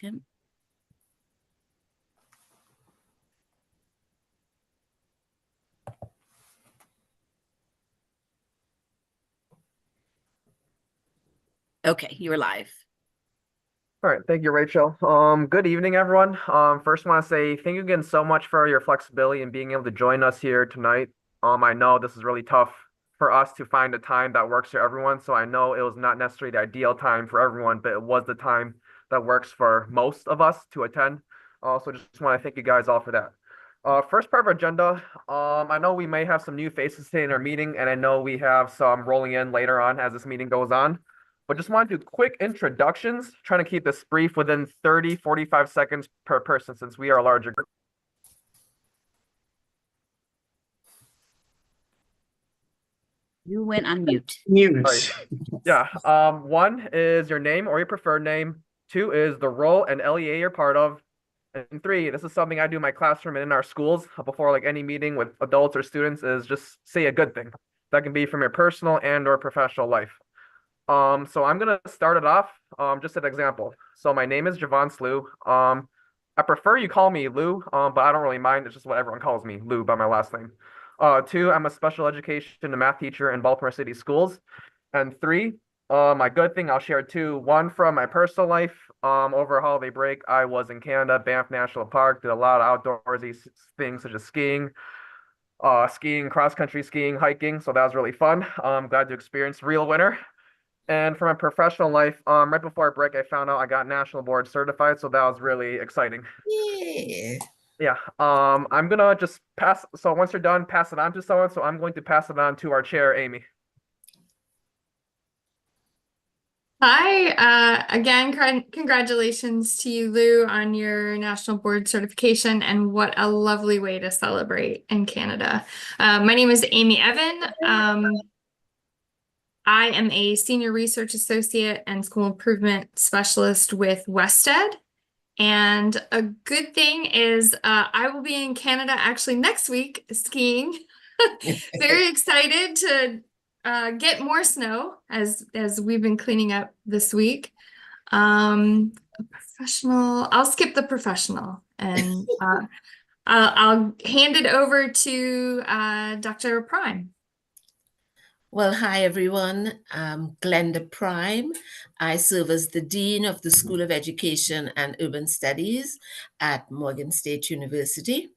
second. Okay, you're live. All right, thank you, Rachel. Good evening, everyone. First, want to say thank you again so much for your flexibility and being able to join us here tonight. I know this is really tough for us to find a time that works for everyone, so I know it was not necessarily the ideal time for everyone, but it was the time that works for most of us to attend. So just want to thank you guys all for that. First part of our agenda, I know we may have some new faces today in our meeting, and I know we have some rolling in later on as this meeting goes on. But just want to do quick introductions, trying to keep this brief within 30, 45 seconds per person since we are a larger group. You went on mute. Sorry. Yeah. One is your name or your preferred name. Two is the role and LEA you're part of. And three, this is something I do in my classroom and in our schools before like any meeting with adults or students is just say a good thing. That can be from your personal and or professional life. So I'm gonna start it off, just an example. So my name is Javon Slew. I prefer you call me Lou, but I don't really mind. It's just what everyone calls me, Lou, by my last name. Two, I'm a special education and math teacher in Baltimore City Schools. And three, my good thing, I'll share two. One from my personal life. Over holiday break, I was in Canada, Banff National Park, did a lot of outdoorsy things such as skiing, cross country skiing, hiking. So that was really fun. Glad to experience real winter. And for my professional life, right before our break, I found out I got national board certified, so that was really exciting. Yeah. Yeah. I'm gonna just pass. So once you're done, pass it on to someone. So I'm going to pass it on to our chair, Amy. Hi, again, congratulations to you, Lou, on your national board certification, and what a lovely way to celebrate in Canada. My name is Amy Evan. I am a senior research associate and school improvement specialist with WestEd. And a good thing is I will be in Canada actually next week skiing. Very excited to get more snow as we've been cleaning up this week. A professional, I'll skip the professional and I'll hand it over to Dr. Prime. Well, hi, everyone. I'm Glenda Prime. I serve as the Dean of the School of Education and Urban Studies at Morgan State University.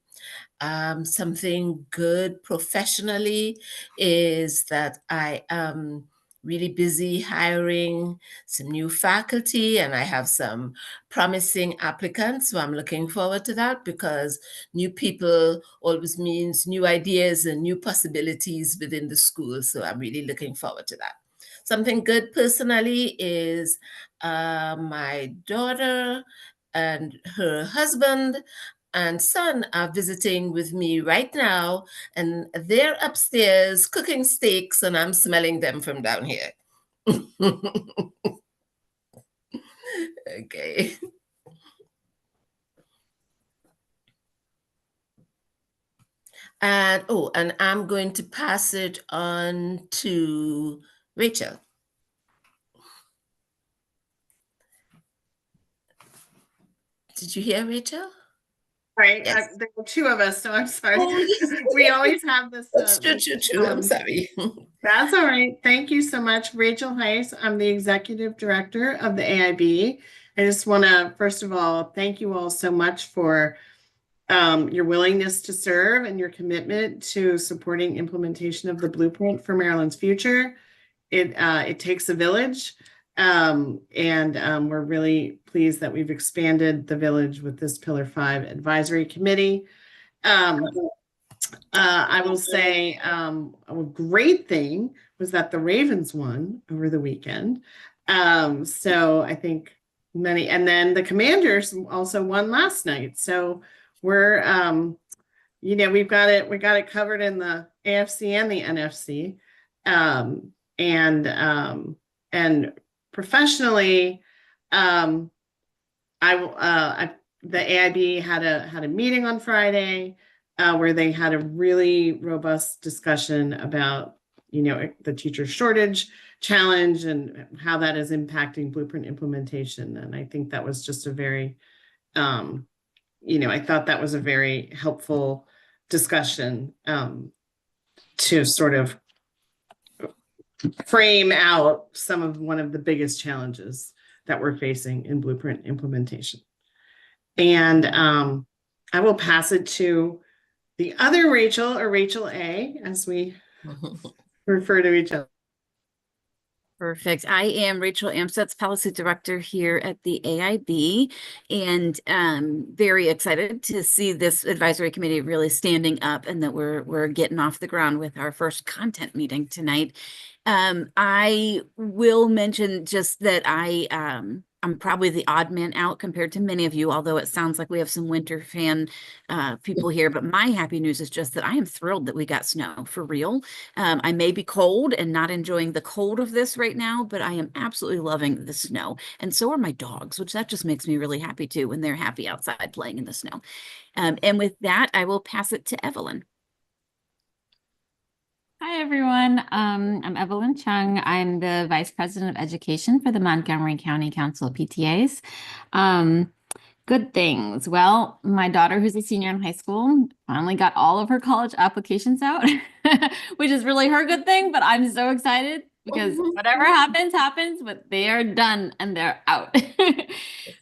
Something good professionally is that I am really busy hiring some new faculty, and I have some promising applicants. So I'm looking forward to that because new people always means new ideas and new possibilities within the school. So I'm really looking forward to that. Something good personally is my daughter and her husband and son are visiting with me right now, and they're upstairs cooking steaks, and I'm smelling them from down here. Okay. And I'm going to pass it on to Rachel. Did you hear Rachel? Right. Yes. There were two of us, so I'm sorry. Oh, yes. We always have this. That's true. I'm sorry. That's all right. Thank you so much, Rachel Heiss. I'm the executive director of the AIB. I just want to, first of all, thank you all so much for your willingness to serve and your commitment to supporting implementation of the blueprint for Maryland's future. It takes a village. We're really pleased that we've expanded the village with this Pillar 5 Advisory Committee. I will say a great thing was that the Ravens won over the weekend. So I think many, and then the Commanders also won last night. So we're, we got it covered in the AFC and the NFC. And professionally, the AIB had a meeting on Friday where they had a really robust discussion about the teacher shortage challenge and how that is impacting Blueprint implementation. And I think that was just a very, I thought that was a very helpful discussion to sort of frame out one of the biggest challenges that we're facing in Blueprint implementation. And I will pass it to the other Rachel, or Rachel A, as we refer to each other. Perfect. I am Rachel Amstutz, Policy Director here at the AIB, and very excited to see this advisory committee really standing up, and that we're getting off the ground with our first content meeting tonight. I will mention just that I'm probably the odd man out compared to many of you, although it sounds like we have some winter fan people here. But my happy news is just that I am thrilled that we got snow for real. I may be cold and not enjoying the cold of this right now, but I am absolutely loving the snow. And so are my dogs, which that just makes me really happy too when they're happy outside playing in the snow. And with that, I will pass it to Evelyn. Hi, everyone. I'm Evelyn Chung. I'm the Vice President of Education for the Montgomery County Council of PTAs. Good things. Well, my daughter, who's a senior in high school, finally got all of her college applications out, which is really her good thing, but I'm so excited because whatever happens, happens, but they are done and they're out.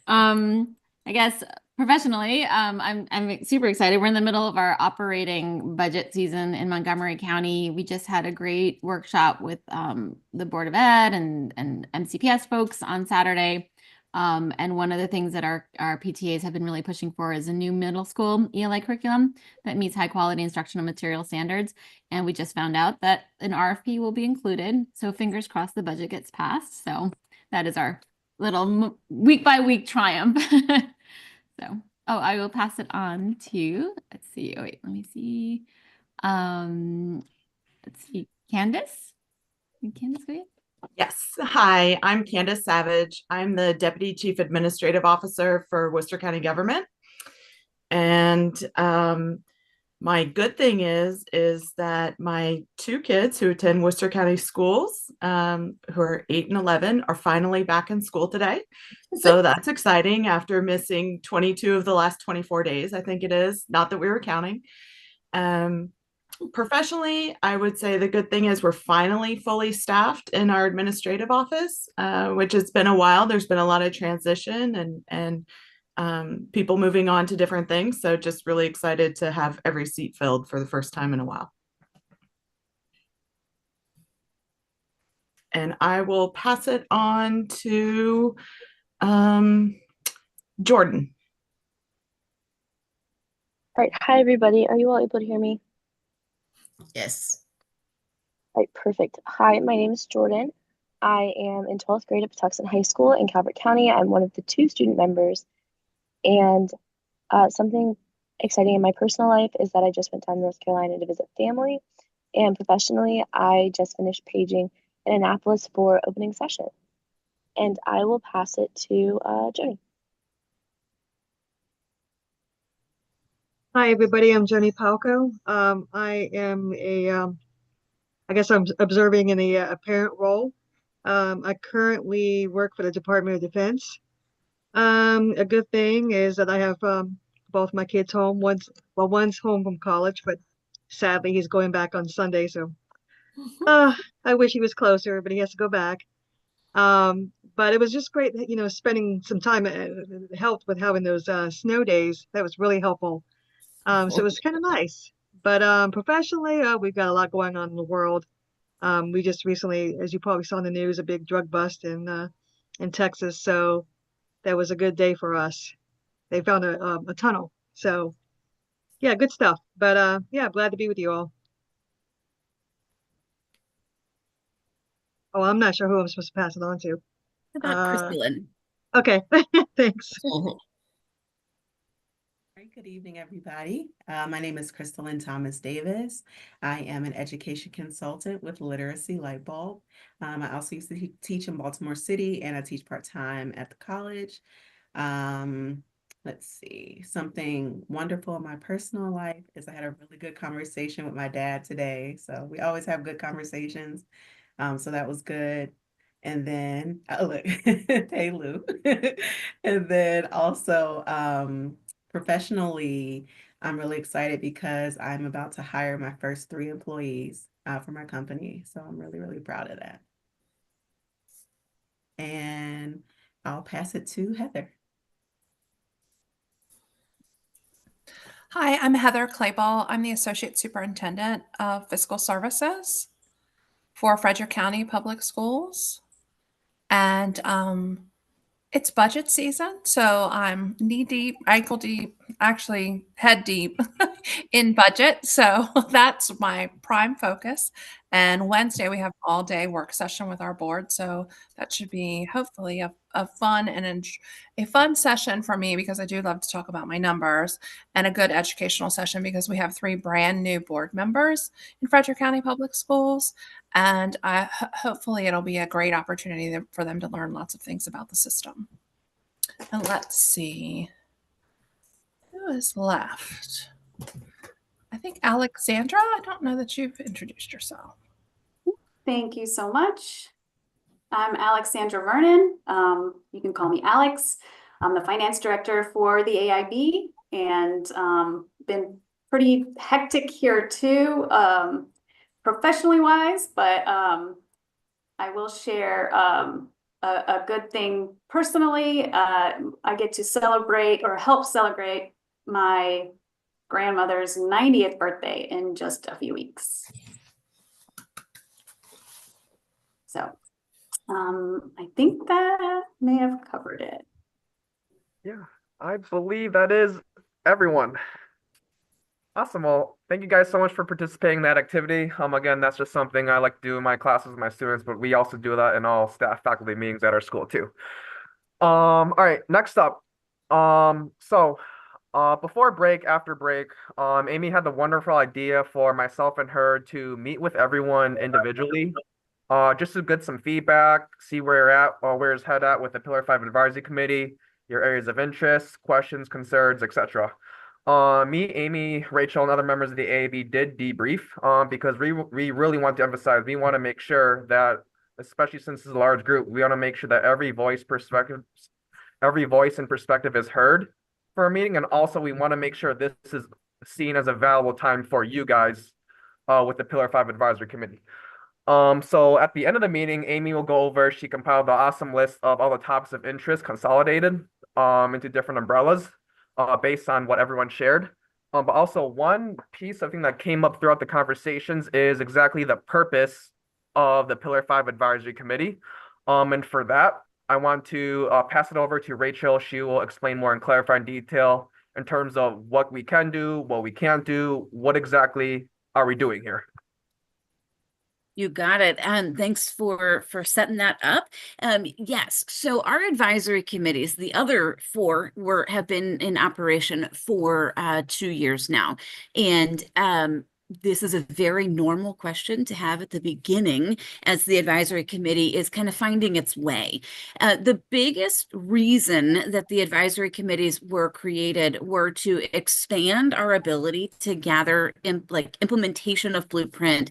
I guess professionally, I'm super excited. We're in the middle of our operating budget season in Montgomery County. We just had a great workshop with the Board of Ed and MCPS folks on Saturday. And one of the things that our PTAs have been really pushing for is a new middle school ELA curriculum that meets high quality instructional material standards. And we just found out that an RFP will be included. So fingers crossed the budget gets passed. So that is our little week by week triumph. So, I will pass it on to, let's see. Oh, wait, let me see. Let's see. Candace? Can Candace go ahead? Yes. Hi, I'm Candace Savage. I'm the Deputy Chief Administrative Officer for Worcester County Government. And my good thing is that my two kids who attend Worcester County schools, who are 8 and 11, are finally back in school today. So that's exciting after missing 22 of the last 24 days, I think it is. Not that we were counting. Professionally, I would say the good thing is we're finally fully staffed in our administrative office, which has been a while. There's been a lot of transition and people moving on to different things. So just really excited to have every seat filled for the first time in a while. And I will pass it on to Jordan. All right. Hi, everybody. Are you all able to hear me? Yes. All right, perfect. Hi, my name is Jordan. I am in 12th grade at Patuxent High School in Calvert County. I'm one of the 2 student members. And something exciting in my personal life is that I just went down to North Carolina to visit family. And professionally, I just finished paging in Annapolis for opening session. And I will pass it to Joni. Hi, everybody. I'm Joni Palco. I am I guess I'm observing in a parent role. I currently work for the Department of Defense. A good thing is that I have both my kids home. One's home from college, but sadly he's going back on Sunday. So I wish he was closer, but he has to go back. But it was just great, spending some time. It helped with having those snow days. That was really helpful. So it was kind of nice. But professionally, we've got a lot going on in the world. We just recently, as you probably saw in the news, a big drug bust in Texas. So that was a good day for us. They found a tunnel. So yeah, good stuff. But yeah, glad to be with you all. Oh, I'm not sure who I'm supposed to pass it on to. How about Crystalline? Okay, thanks. Good evening, everybody. My name is Crystalline Thomas Davis. I am an education consultant with Literacy Lightbulb. I also used to teach in Baltimore City, and I teach part-time at the college. let's see, something wonderful in my personal life is I had a really good conversation with my dad today. So we always have good conversations. So that was good. And then, oh, look, hey, Lou. And then also, professionally, I'm really excited because I'm about to hire my first 3 employees for my company. So I'm really, really proud of that. And I'll pass it to Heather. Hi, I'm Heather Clayball. I'm the Associate Superintendent of Fiscal Services for Frederick County Public Schools. And it's budget season, so I'm knee deep, ankle deep, actually head deep in budget. So that's my prime focus. And Wednesday we have all day work session with our board. So that should be hopefully a fun and a fun session for me because I do love to talk about my numbers, and a good educational session because we have 3 brand new board members in Frederick County Public Schools. And hopefully it'll be a great opportunity for them to learn lots of things about the system. And let's see who is left. I think Alexandra, I don't know that you've introduced yourself. Thank you so much. I'm Alexandra Vernon. You can call me Alex. I'm the finance director for the AIB, and been pretty hectic here too, professionally wise, but I will share a good thing personally. I get to celebrate or help celebrate my grandmother's 90th birthday in just a few weeks. So I think that may have covered it. Yeah, I believe that is everyone. Awesome. Well, thank you guys so much for participating in that activity. Again, that's just something I like to do in my classes with my students, but we also do that in all staff faculty meetings at our school too. All right, next up. Before break, after break, Amy had the wonderful idea for myself and her to meet with everyone individually, just to get some feedback, see where you're at, or where his head at with the Pillar 5 Advisory Committee, your areas of interest, questions, concerns, etc. Me, Amy, Rachel, and other members of the AAB did debrief because we really want to emphasize, we want to make sure that, especially since it's a large group, we want to make sure that every voice and perspective is heard for a meeting. And also we want to make sure this is seen as a valuable time for you guys with the Pillar 5 Advisory Committee. So at the end of the meeting, Amy will go over, she compiled the awesome list of all the topics of interest consolidated into different umbrellas based on what everyone shared. But also one piece of thing that came up throughout the conversations is exactly the purpose of the Pillar 5 Advisory Committee. And for that, I want to pass it over to Rachel. She will explain more and clarify in detail in terms of what we can do, what we can't do, what exactly are we doing here. You got it. And thanks for setting that up. Yes. So our advisory committees, the other 4 have been in operation for 2 years now. And this is a very normal question to have at the beginning as the advisory committee is kind of finding its way. The biggest reason that the advisory committees were created were to expand our ability to gather implementation of Blueprint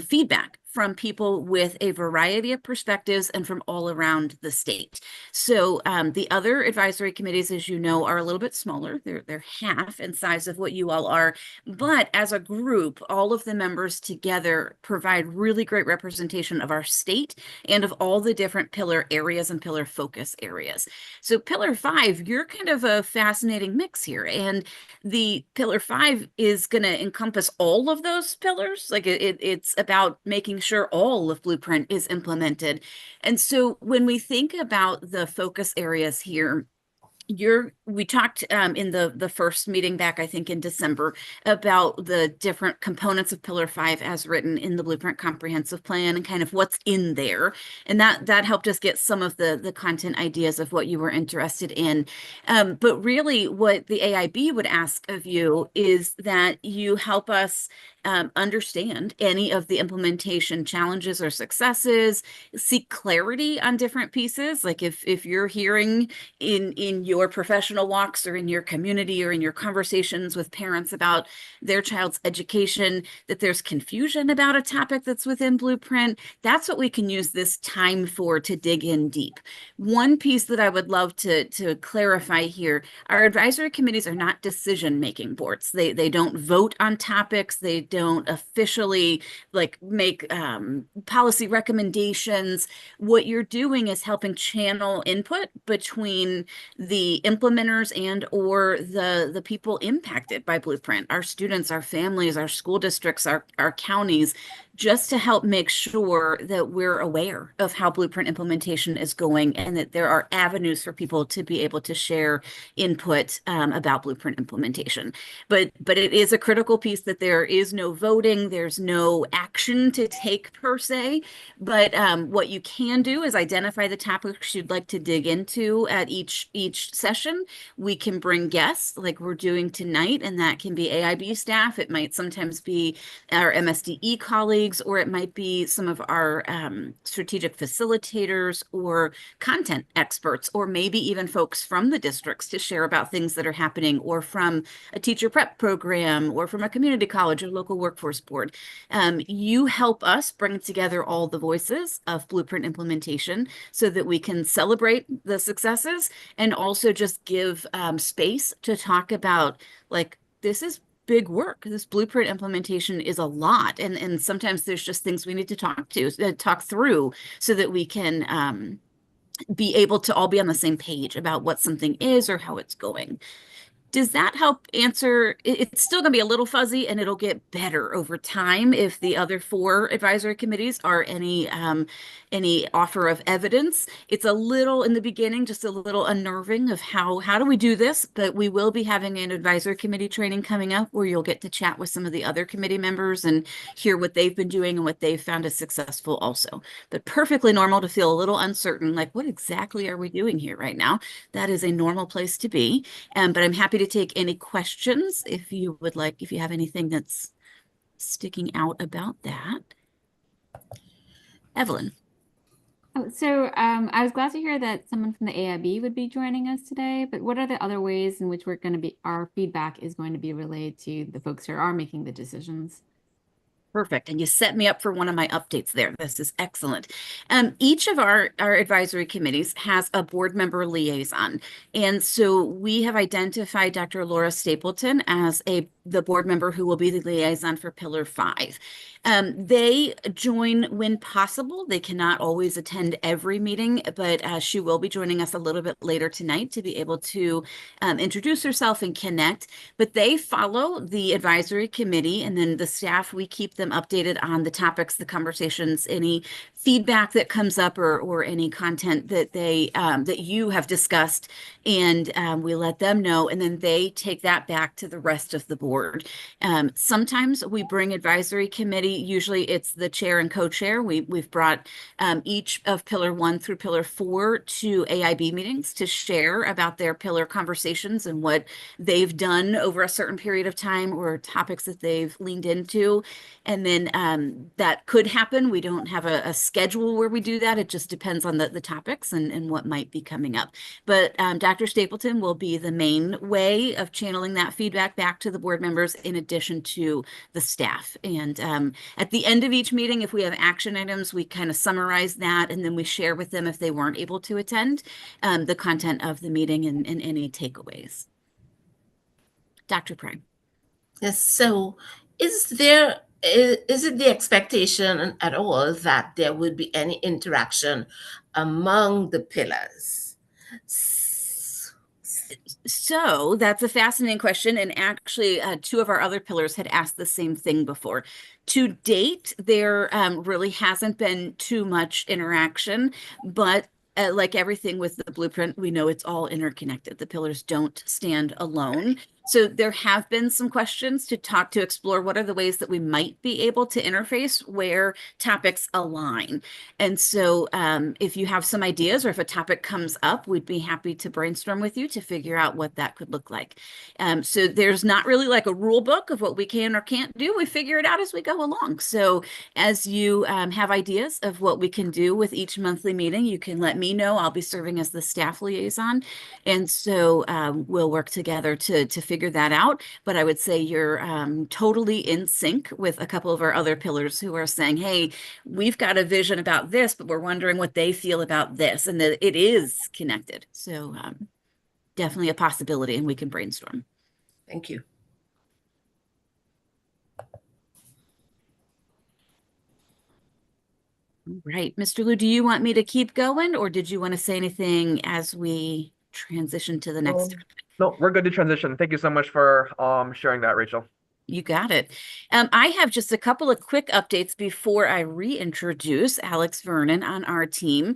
feedback from people with a variety of perspectives and from all around the state. So the other advisory committees, as you know, are a little bit smaller. They're half in size of what you all are. But as a group, all of the members together provide really great representation of our state and of all the different pillar areas and pillar focus areas. So Pillar 5, you're kind of a fascinating mix here. And the Pillar 5 is going to encompass all of those pillars. Like it's about making sure all of Blueprint is implemented. And so when we think about the focus areas here, we talked in the first meeting back, I think in December, about the different components of Pillar 5 as written in the Blueprint Comprehensive Plan and kind of what's in there. And that helped us get some of the content ideas of what you were interested in. But really what the AIB would ask of you is that you help us understand any of the implementation challenges or successes, seek clarity on different pieces. Like if you're hearing in your professional walks or in your community or in your conversations with parents about their child's education, that there's confusion about a topic that's within Blueprint, that's what we can use this time for, to dig in deep. One piece that I would love to clarify here, our advisory committees are not decision-making boards. They don't vote on topics. They don't officially like make policy recommendations. What you're doing is helping channel input between the implementers and or the people impacted by Blueprint, our students, our families, our school districts, our counties, just to help make sure that we're aware of how Blueprint implementation is going and that there are avenues for people to be able to share input about Blueprint implementation. But it is a critical piece that there is no voting, there's no action to take per se, but what you can do is identify the topics you'd like to dig into at each session. We can bring guests like we're doing tonight, and that can be AIB staff. It might sometimes be our MSDE colleagues, or it might be some of our strategic facilitators or content experts, or maybe even folks from the districts to share about things that are happening, or from a teacher prep program, or from a community college or local workforce board. You help us bring together all the voices of Blueprint implementation so that we can celebrate the successes and also just give space to talk about, like, this is big work. This Blueprint implementation is a lot. And sometimes there's just things we need to talk through so that we can be able to all be on the same page about what something is or how it's going. Does that help answer? It's still going to be a little fuzzy, and it'll get better over time if the other 4 advisory committees are any offer of evidence. It's a little in the beginning, just a little unnerving of how do we do this, but we will be having an advisory committee training coming up where you'll get to chat with some of the other committee members and hear what they've been doing and what they've found is successful also. But perfectly normal to feel a little uncertain, like what exactly are we doing here right now? That is a normal place to be. But I'm happy to take any questions if you would like, if you have anything that's sticking out about that. Evelyn. So I was glad to hear that someone from the AIB would be joining us today, but what are the other ways in which our feedback is going to be relayed to the folks who are making the decisions? Perfect. And you set me up for one of my updates there. This is excellent. Each of our advisory committees has a board member liaison. And so we have identified Dr. Laura Stapleton as the board member who will be the liaison for Pillar 5. They join when possible. They cannot always attend every meeting, but she will be joining us a little bit later tonight to be able to introduce herself and connect. But they follow the advisory committee, and then the staff, we keep them updated on the topics, the conversations, any feedback that comes up or any content that that you have discussed, and we let them know, and then they take that back to the rest of the board. Sometimes we bring advisory committee, usually it's the chair and co-chair. We've brought each of Pillar 1 through Pillar 4 to AIB meetings to share about their pillar conversations and what they've done over a certain period of time or topics that they've leaned into. And then that could happen. We don't have a schedule where we do that. It just depends on the topics and what might be coming up. But Dr. Stapleton will be the main way of channeling that feedback back to the board members in addition to the staff. And at the end of each meeting, if we have action items, we kind of summarize that, and then we share with them, if they weren't able to attend, the content of the meeting and any takeaways. Dr. Prime. Yes, so is it the expectation at all that there would be any interaction among the pillars? So that's a fascinating question. And actually, 2 of our other pillars had asked the same thing before. To date, there really hasn't been too much interaction, but like everything with the blueprint, we know it's all interconnected. The pillars don't stand alone. So there have been some questions to explore what are the ways that we might be able to interface where topics align. And so if you have some ideas or if a topic comes up, we'd be happy to brainstorm with you to figure out what that could look like. So there's not really like a rule book of what we can or can't do. We figure it out as we go along. So as you have ideas of what we can do with each monthly meeting, you can let me know. I'll be serving as the staff liaison. And so we'll work together to figure that out. But I would say you're totally in sync with a couple of our other pillars who are saying, hey, we've got a vision about this, but we're wondering what they feel about this, and that it is connected. So definitely a possibility, and we can brainstorm. Thank you. All right, Mr. Liu, do you want me to keep going, or did you want to say anything as we transition to the next? No, we're good to transition. Thank you so much for sharing that, Rachel. You got it. I have just a couple of quick updates before I reintroduce Alex Vernon on our team.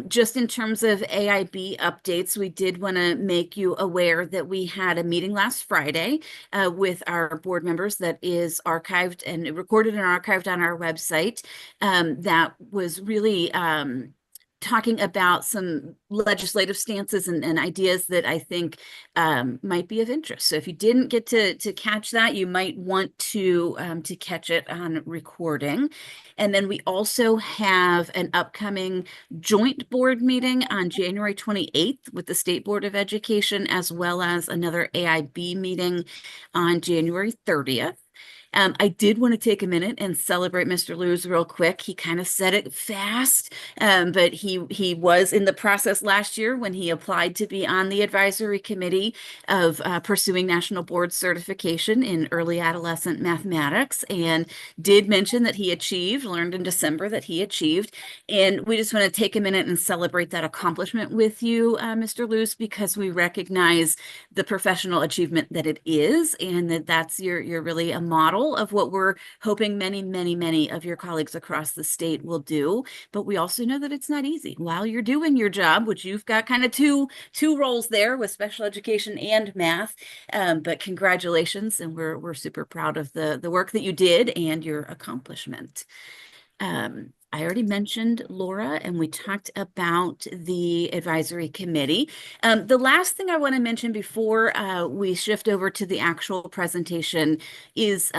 Just in terms of AIB updates, we did want to make you aware that we had a meeting last Friday with our board members that is archived and recorded and archived on our website. That was really talking about some legislative stances and ideas that I think might be of interest. So if you didn't get to catch that, you might want to catch it on recording. And then we also have an upcoming joint board meeting on January 28th with the State Board of Education, as well as another AIB meeting on January 30th. I did want to take a minute and celebrate Mr. Lewis real quick. He kind of said it fast, but he was in the process last year when he applied to be on the advisory committee of pursuing national board certification in early adolescent mathematics, and did mention that he learned in December that he achieved. And we just want to take a minute and celebrate that accomplishment with you, Mr. Lewis, because we recognize the professional achievement that it is, and that's you're really a model of what we're hoping many of your colleagues across the state will do. But we also know that it's not easy while you're doing your job, which you've got kind of two roles there with special education and math. But congratulations, and we're super proud of the work that you did and your accomplishment. I already mentioned Laura, and we talked about the advisory committee. The last thing I want to mention before we shift over to the actual presentation is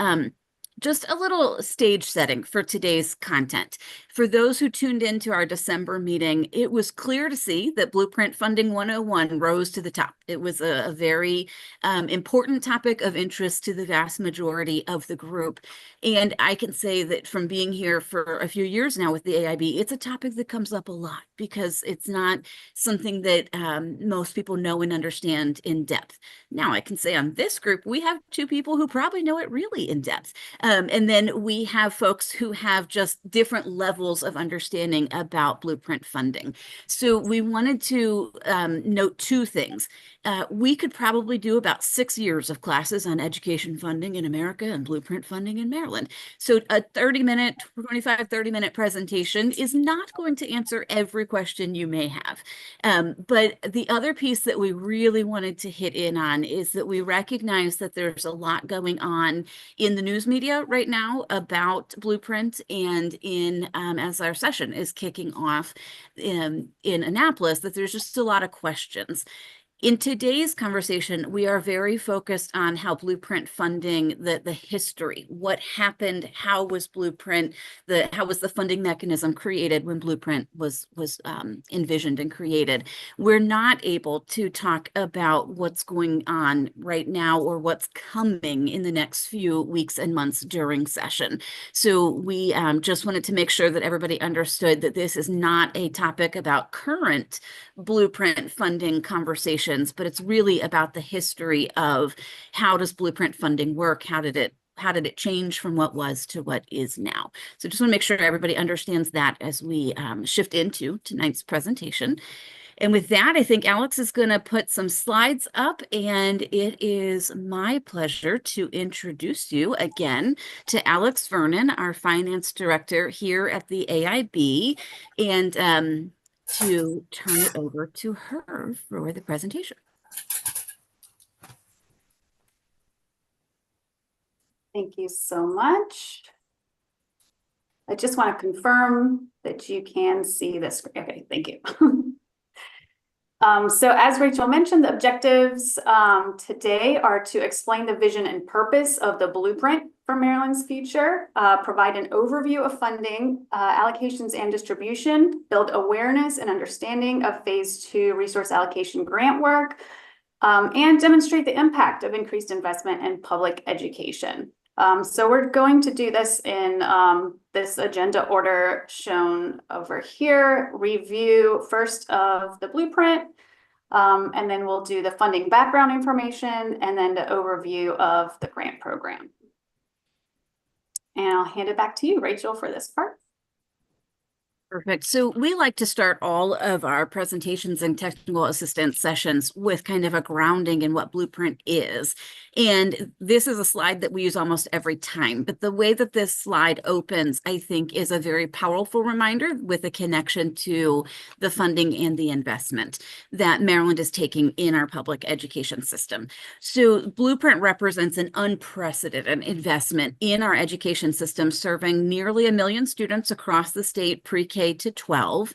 just a little stage setting for today's content. For those who tuned into our December meeting, it was clear to see that Blueprint Funding 101 rose to the top. It was a very important topic of interest to the vast majority of the group. And I can say that from being here for a few years now with the AIB, it's a topic that comes up a lot because it's not something that most people know and understand in depth. Now, I can say on this group, we have two people who probably know it really in depth. And then we have folks who have just different levels of understanding about Blueprint funding. So we wanted to note two things. We could probably do about 6 years of classes on education funding in America and Blueprint funding in Maryland. So a 30-minute presentation is not going to answer every question you may have. But the other piece that we really wanted to hit in on is that we recognize that there's a lot going on in the news media right now about Blueprint, and in as our session is kicking off in Annapolis, that there's just a lot of questions. In today's conversation, we are very focused on how Blueprint funding, the history, what happened, how was Blueprint, how was the funding mechanism created when Blueprint was envisioned and created. We're not able to talk about what's going on right now or what's coming in the next few weeks and months during session. So we just wanted to make sure that everybody understood that this is not a topic about current Blueprint funding conversation, but it's really about the history of how does Blueprint funding work? How did it change from what was to what is now? So just want to make sure everybody understands that as we shift into tonight's presentation. And with that, I think Alex is going to put some slides up, and it is my pleasure to introduce you again to Alex Vernon, our finance director here at the AIB. And to turn it over to her for the presentation. Thank you so much. I just want to confirm that you can see this. Okay, thank you. So as Rachel mentioned, the objectives today are to explain the vision and purpose of the blueprint for Maryland's future, provide an overview of funding, allocations and distribution, build awareness and understanding of Phase 2 resource allocation grant work, and demonstrate the impact of increased investment in public education. So we're going to do this in this agenda order shown over here. Review first of the blueprint, and then we'll do the funding background information, and then the overview of the grant program. And I'll hand it back to you, Rachel, for this part. Perfect. So we like to start all of our presentations and technical assistance sessions with kind of a grounding in what Blueprint is. And this is a slide that we use almost every time, but the way that this slide opens, I think, is a very powerful reminder with a connection to the funding and the investment that Maryland is taking in our public education system. So Blueprint represents an unprecedented investment in our education system, serving nearly 1 million students across the state, pre-K to 12,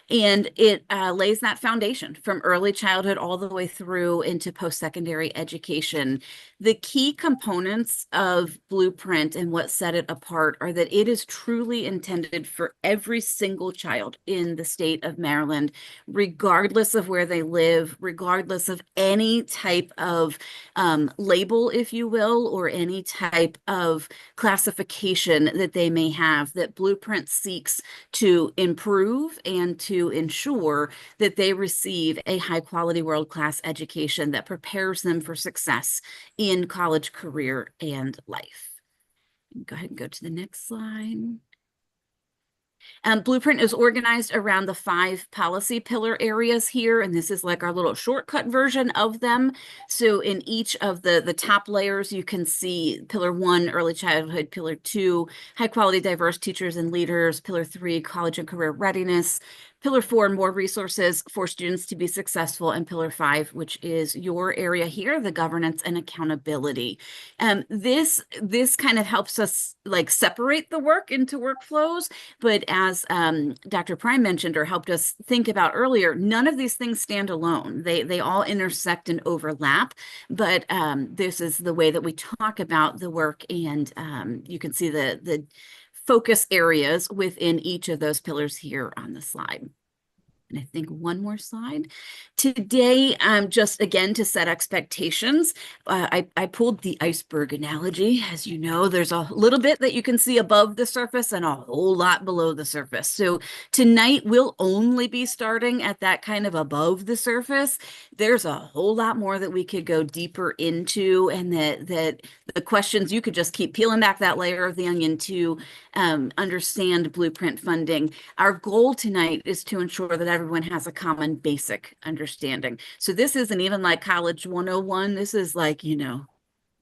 and it lays that foundation from early childhood all the way through into post-secondary education. The key components of Blueprint and what set it apart are that it is truly intended for every single child in the state of Maryland, regardless of where they live, regardless of any type of label, if you will, or any type of classification that they may have, that Blueprint seeks to improve and to ensure that they receive a high quality world-class education that prepares them for success in college, career, and life. Go ahead and go to the next slide. Blueprint is organized around the 5 policy pillar areas here, and this is like our little shortcut version of them. So in each of the top layers, you can see Pillar 1, early childhood, Pillar 2, high quality diverse teachers and leaders, Pillar 3, college and career readiness, Pillar 4, more resources for students to be successful, and Pillar 5, which is your area here, the governance and accountability. This kind of helps us like separate the work into workflows, but as Dr. Prime mentioned or helped us think about earlier, none of these things stand alone. They all intersect and overlap, but this is the way that we talk about the work, and you can see the focus areas within each of those pillars here on the slide. And I think one more slide. Today, just again to set expectations, I pulled the iceberg analogy. As you know, there's a little bit that you can see above the surface and a whole lot below the surface. So tonight we'll only be starting at that kind of above the surface. There's a whole lot more that we could go deeper into, and that the questions, you could just keep peeling back that layer of the onion to understand Blueprint funding. Our goal tonight is to ensure that everyone has a common basic understanding. So this isn't even like College 101. This is like, you know,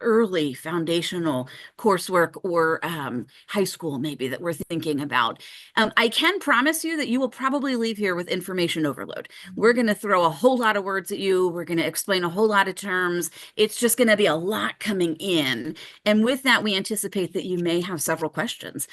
early foundational coursework, or high school maybe that we're thinking about. I can promise you that you will probably leave here with information overload. We're going to throw a whole lot of words at you. We're going to explain a whole lot of terms. It's just going to be a lot coming in. And with that, we anticipate that you may have several questions.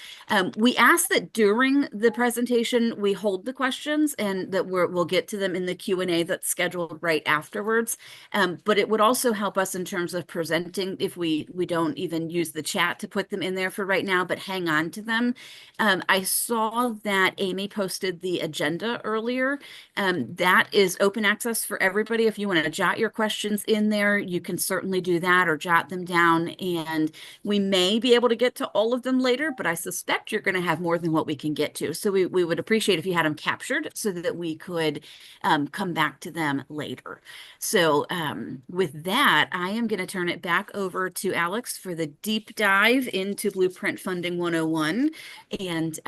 We ask that during the presentation, we hold the questions, and that we'll get to them in the Q&A that's scheduled right afterwards. But it would also help us in terms of presenting if we don't even use the chat to put them in there for right now, but hang on to them. I saw that Amy posted the agenda earlier. That is open access for everybody. If you want to jot your questions in there, you can certainly do that or jot them down. And we may be able to get to all of them later, but I suspect you're going to have more than what we can get to. So we would appreciate if you had them captured so that we could come back to them later. So with that, I am going to turn it back over to Alex for the deep dive into Blueprint Funding 101. And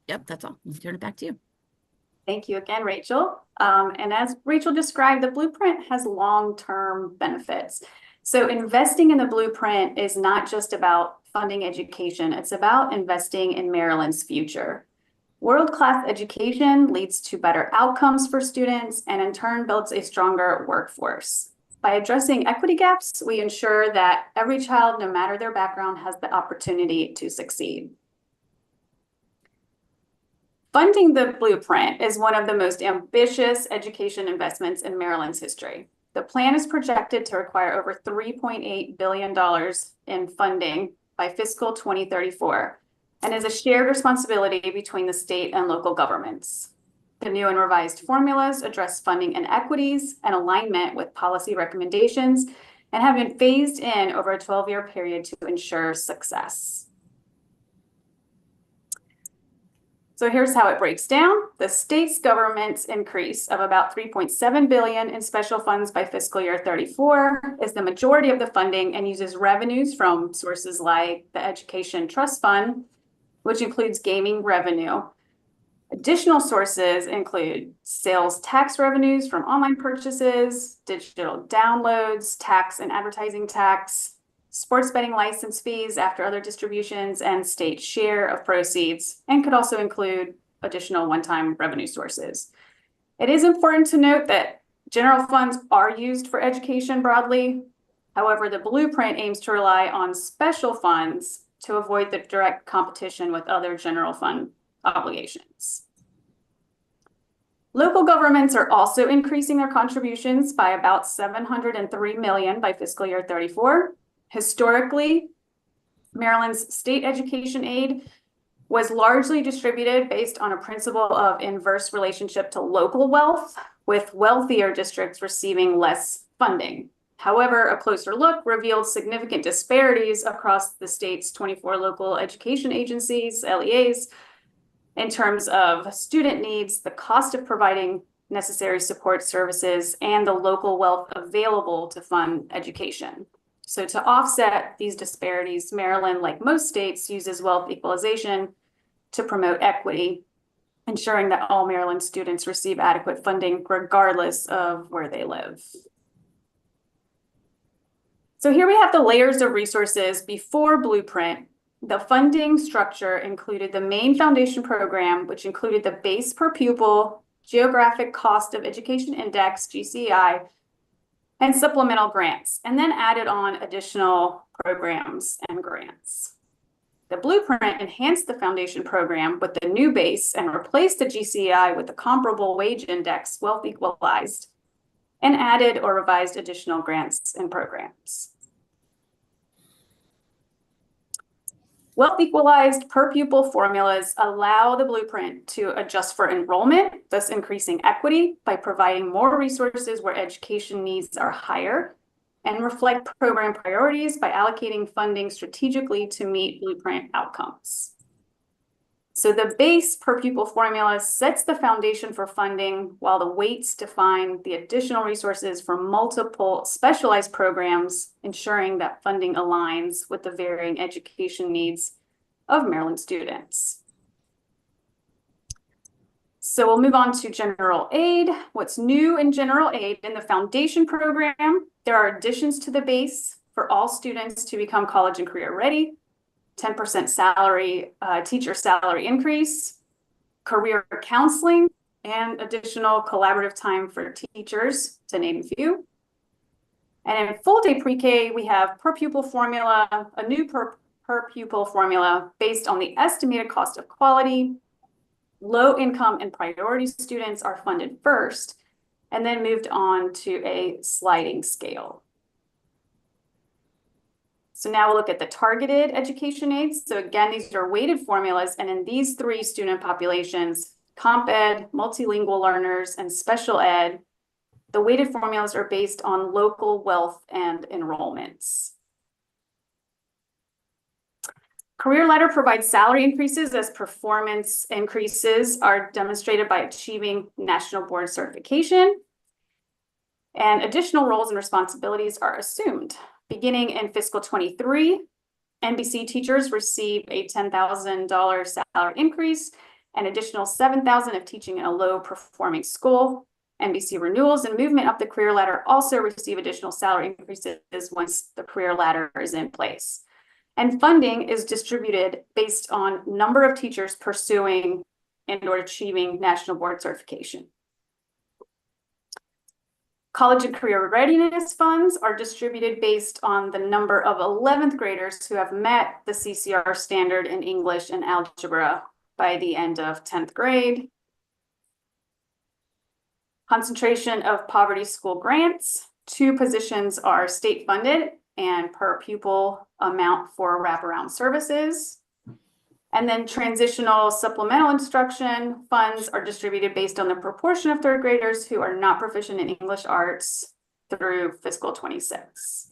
yep, that's all. I'll turn it back to you. Thank you again, Rachel. And as Rachel described, the Blueprint has long-term benefits. So investing in the Blueprint is not just about funding education. It's about investing in Maryland's future. World-class education leads to better outcomes for students and in turn builds a stronger workforce. By addressing equity gaps, we ensure that every child, no matter their background, has the opportunity to succeed. Funding the Blueprint is one of the most ambitious education investments in Maryland's history. The plan is projected to require over $3.8 billion in funding by fiscal 2034 and is a shared responsibility between the state and local governments. The new and revised formulas address funding inequities and alignment with policy recommendations and have been phased in over a 12-year period to ensure success. So here's how it breaks down. The state's government's increase of about $3.7 billion in special funds by fiscal year 34 is the majority of the funding and uses revenues from sources like the Education Trust Fund, which includes gaming revenue. Additional sources include sales tax revenues from online purchases, digital downloads, tax and advertising tax, sports betting license fees after other distributions, and state share of proceeds, and could also include additional one-time revenue sources. It is important to note that general funds are used for education broadly. However, the Blueprint aims to rely on special funds to avoid the direct competition with other general fund obligations. Local governments are also increasing their contributions by about $703 million by fiscal year 34. Historically, Maryland's state education aid was largely distributed based on a principle of inverse relationship to local wealth, with wealthier districts receiving less funding. However, a closer look revealed significant disparities across the state's 24 local education agencies, LEAs, in terms of student needs, the cost of providing necessary support services, and the local wealth available to fund education. So to offset these disparities, Maryland, like most states, uses wealth equalization to promote equity, ensuring that all Maryland students receive adequate funding regardless of where they live. So here we have the layers of resources before Blueprint. The funding structure included the main foundation program, which included the base per pupil, geographic cost of education index, GCI, and supplemental grants, and then added on additional programs and grants. The Blueprint enhanced the foundation program with the new base and replaced the GCI with the comparable wage index, Wealth Equalized, and added or revised additional grants and programs. Wealth Equalized per pupil formulas allow the Blueprint to adjust for enrollment, thus increasing equity by providing more resources where education needs are higher, and reflect program priorities by allocating funding strategically to meet Blueprint outcomes. So the base per pupil formula sets the foundation for funding, while the weights define the additional resources for multiple specialized programs, ensuring that funding aligns with the varying education needs of Maryland students. So we'll move on to general aid. What's new in general aid? In the foundation program, there are additions to the base for all students to become college and career ready. 10% salary, teacher salary increase, career counseling, and additional collaborative time for teachers, to name a few. And in full day pre-K, we have per pupil formula, a new per pupil formula based on the estimated cost of quality. Low income and priority students are funded first, and then moved on to a sliding scale. So now we'll look at the targeted education aids. So again, these are weighted formulas. And in these three student populations, comp ed, multilingual learners, and special ed, the weighted formulas are based on local wealth and enrollments. Career Ladder provides salary increases as performance increases are demonstrated by achieving national board certification. And additional roles and responsibilities are assumed. Beginning in fiscal 23, NBC teachers receive a $10,000 salary increase, an additional $7,000 if teaching in a low performing school. NBC renewals and movement up the career ladder also receive additional salary increases once the career ladder is in place. And funding is distributed based on number of teachers pursuing and or achieving national board certification. College and career readiness funds are distributed based on the number of 11th graders who have met the CCR standard in English and algebra by the end of 10th grade. Concentration of poverty school grants. 2 positions are state funded and per pupil amount for wraparound services. And then transitional supplemental instruction funds are distributed based on the proportion of 3rd graders who are not proficient in English arts through fiscal 26.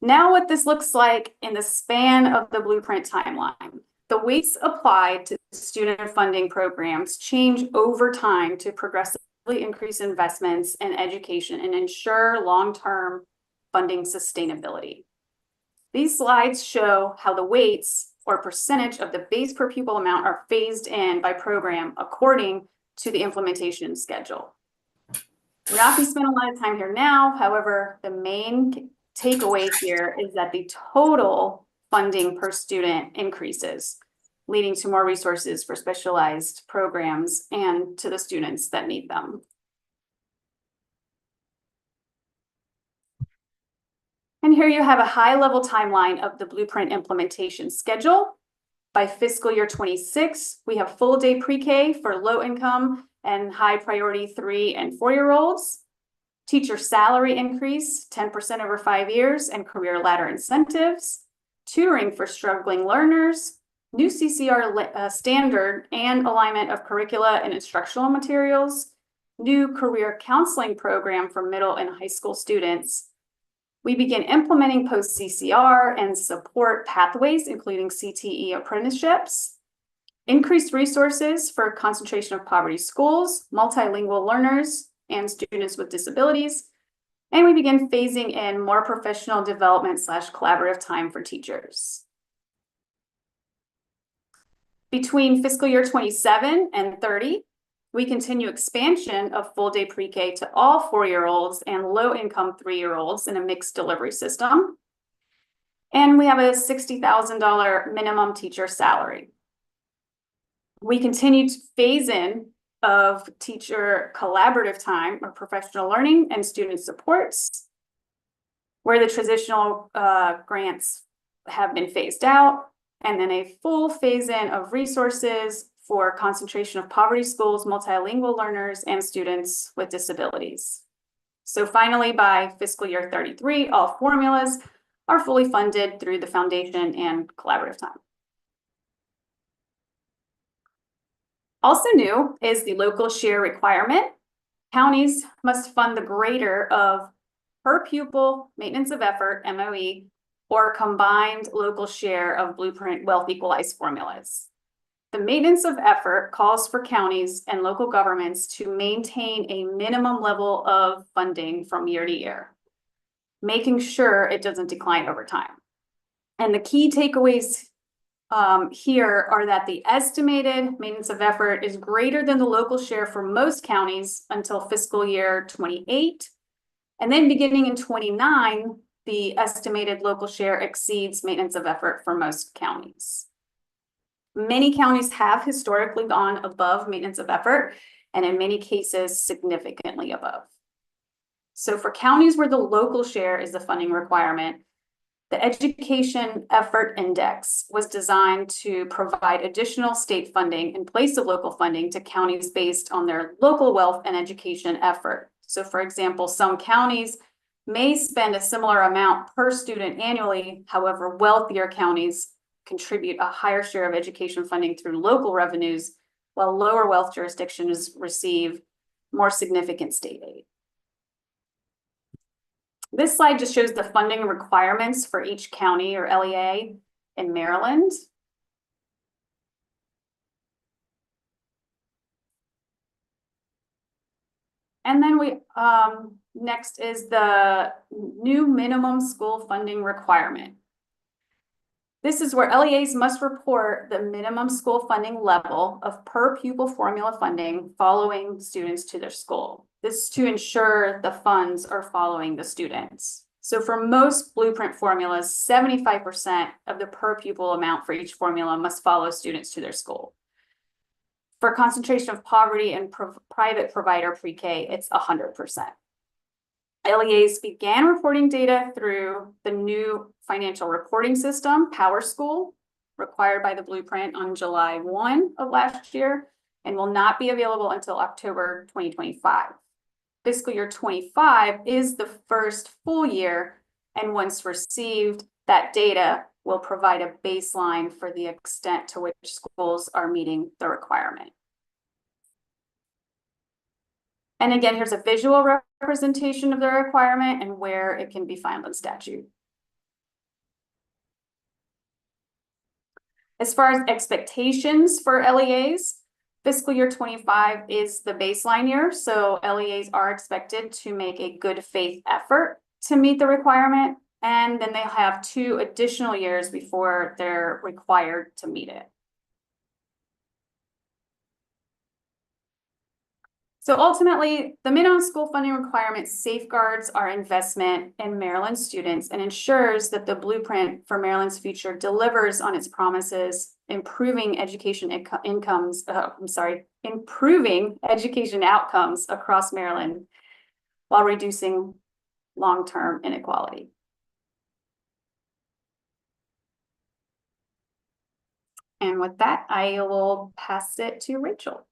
Now what this looks like in the span of the blueprint timeline. The weights applied to student funding programs change over time to progressively increase investments in education and ensure long-term funding sustainability. These slides show how the weights or percentage of the base per pupil amount are phased in by program according to the implementation schedule. We're not going to spend a lot of time here now. However, the main takeaway here is that the total funding per student increases, leading to more resources for specialized programs and to the students that need them. And here you have a high-level timeline of the blueprint implementation schedule. By fiscal year 26, we have full-day pre-K for low-income and high-priority 3- and 4-year-olds. Teacher salary increase, 10% over 5 years, and career ladder incentives. Tutoring for struggling learners. New CCR standard and alignment of curricula and instructional materials. New career counseling program for middle and high school students. We begin implementing post-CCR and support pathways, including CTE apprenticeships. Increased resources for concentration of poverty schools, multilingual learners, and students with disabilities. And we begin phasing in more professional development / collaborative time for teachers. Between fiscal year 27 and 30, we continue expansion of full-day pre-K to all 4-year-olds and low-income 3-year-olds in a mixed delivery system. And we have a $60,000 minimum teacher salary. We continue to phase in of teacher collaborative time or professional learning and student supports, where the traditional grants have been phased out, and then a full phase-in of resources for concentration of poverty schools, multilingual learners, and students with disabilities. So finally, by fiscal year 33, all formulas are fully funded through the foundation and collaborative time. Also new is the local share requirement. Counties must fund the greater of per pupil maintenance of effort, MOE, or combined local share of Blueprint Wealth Equalized formulas. The maintenance of effort calls for counties and local governments to maintain a minimum level of funding from year to year, making sure it doesn't decline over time. And the key takeaways here are that the estimated maintenance of effort is greater than the local share for most counties until fiscal year 28. And then beginning in 29, the estimated local share exceeds maintenance of effort for most counties. Many counties have historically gone above maintenance of effort, and in many cases, significantly above. So for counties where the local share is the funding requirement, the Education Effort Index was designed to provide additional state funding in place of local funding to counties based on their local wealth and education effort. So for example, some counties may spend a similar amount per student annually. However, wealthier counties contribute a higher share of education funding through local revenues, while lower wealth jurisdictions receive more significant state aid. This slide just shows the funding requirements for each county or LEA in Maryland. And then we next is the new minimum school funding requirement. This is where LEAs must report the minimum school funding level of per pupil formula funding following students to their school. This is to ensure the funds are following the students. So for most Blueprint formulas, 75% of the per pupil amount for each formula must follow students to their school. For concentration of poverty and private provider pre-K, it's 100%. LEAs began reporting data through the new financial reporting system, PowerSchool, required by the Blueprint on July 1 of last year, and will not be available until October 2025. Fiscal year 25 is the first full year, and once received, that data will provide a baseline for the extent to which schools are meeting the requirement. And again, here's a visual representation of the requirement and where it can be found in statute. As far as expectations for LEAs, fiscal year 25 is the baseline year, so LEAs are expected to make a good faith effort to meet the requirement, and then they'll have 2 additional years before they're required to meet it. So ultimately, the minimum school funding requirement safeguards our investment in Maryland students and ensures that the Blueprint for Maryland's future delivers on its promises, improving education improving education outcomes across Maryland while reducing long-term inequality. And with that, I will pass it to Rachel.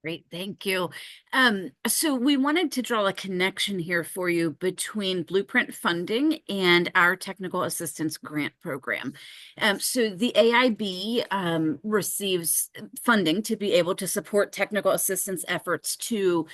Great, thank you. So we wanted to draw a connection here for you between Blueprint funding and our technical assistance grant program. So the AIB receives funding to be able to support technical assistance efforts to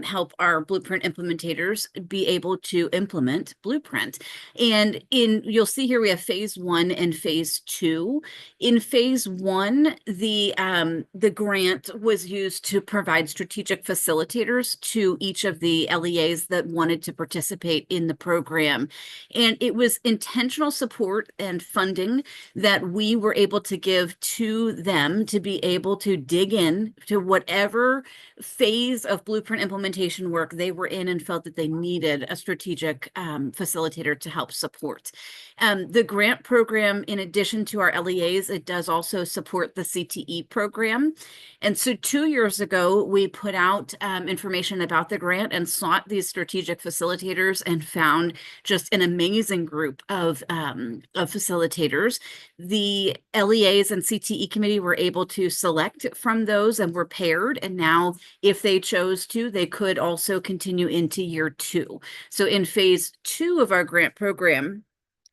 help our Blueprint implementators be able to implement Blueprint. And you'll see here we have phase 1 and phase 2. In phase 1, the grant was used to provide strategic facilitators to each of the LEAs that wanted to participate in the program. And it was intentional support and funding that we were able to give to them to be able to dig in to whatever phase of Blueprint implementation work they were in and felt that they needed a strategic facilitator to help support. The grant program, in addition to our LEAs, it does also support the CTE program. And so 2 years ago, we put out information about the grant and sought these strategic facilitators and found just an amazing group of facilitators. The LEAs and CTE committee were able to select from those and were paired. And now, if they chose to, they could also continue into year 2. So in phase 2 of our grant program,